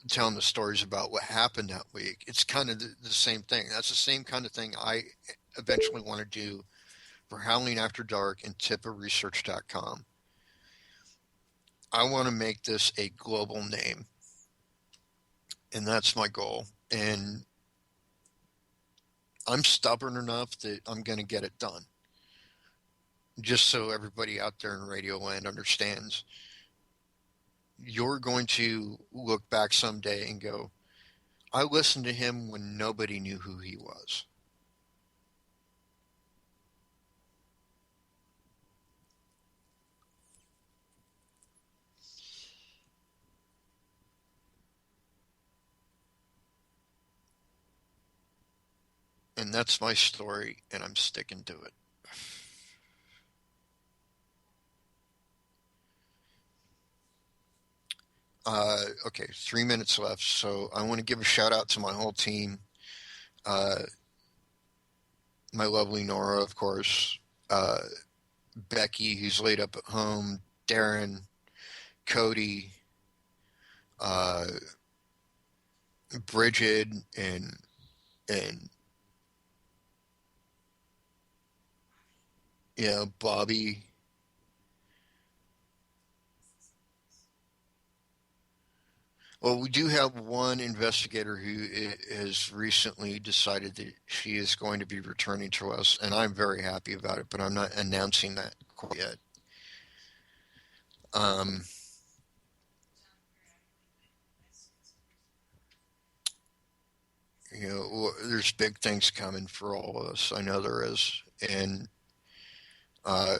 Speaker 1: telling the stories about what happened that week. It's kind of the same thing. That's the same kind of thing I eventually want to do for Howling After Dark and TIPAResearch.com. I want to make this a global name, and that's my goal. And I'm stubborn enough that I'm going to get it done. Just so everybody out there in Radio Land understands, you're going to look back someday and go, I listened to him when nobody knew who he was. And that's my story, and I'm sticking to it. Okay, 3 minutes left, so I want to give a shout out to my whole team. Uh, my lovely Nora, of course, uh, Becky, who's laid up at home, Darren, Cody, uh, Bridget, and Bobby. Well, we do have one investigator who has recently decided that she is going to be returning to us, and I'm very happy about it, but I'm not announcing that quite yet. Um, there's big things coming for all of us. I know there is, and uh,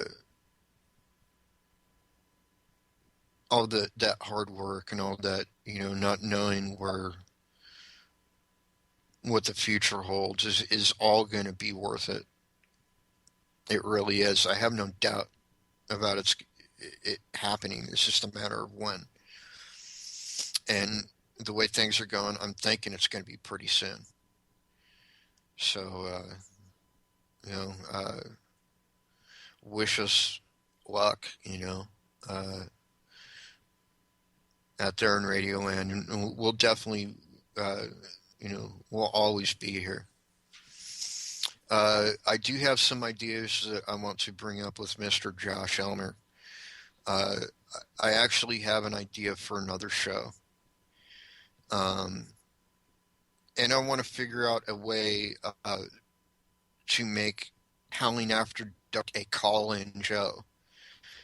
Speaker 1: all that hard work and all that, not knowing what the future holds is all going to be worth it. It really is. I have no doubt about it happening. It's just a matter of when. And the way things are going, I'm thinking it's going to be pretty soon. So, wish us luck, uh, out there in Radio Land, and we'll definitely, we'll always be here. I do have some ideas that I want to bring up with Mr. Josh Elmer. Uh, I actually have an idea for another show. And I want to figure out a way to make Howling After Dark a call-in show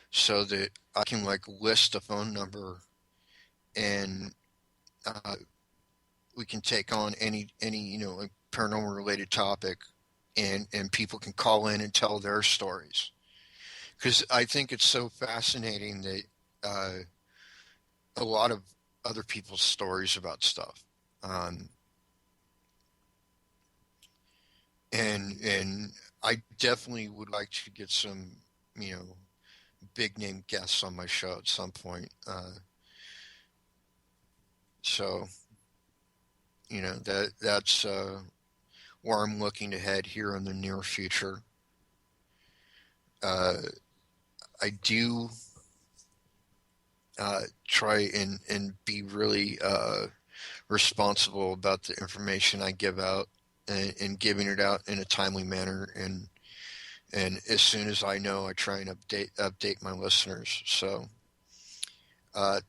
Speaker 1: so that I can list a phone number and we can take on any paranormal related topic and people can call in and tell their stories. Because I think it's so fascinating that a lot of other people's stories about stuff. And I definitely would like to get some, big name guests on my show at some point. So, that's where I'm looking to head here in the near future. I do try and be really responsible about the information I give out and giving it out in a timely manner. And as soon as I know, I try and update my listeners. So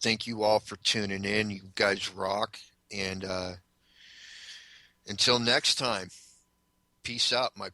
Speaker 1: thank you all for tuning in. You guys rock. And until next time, peace out, my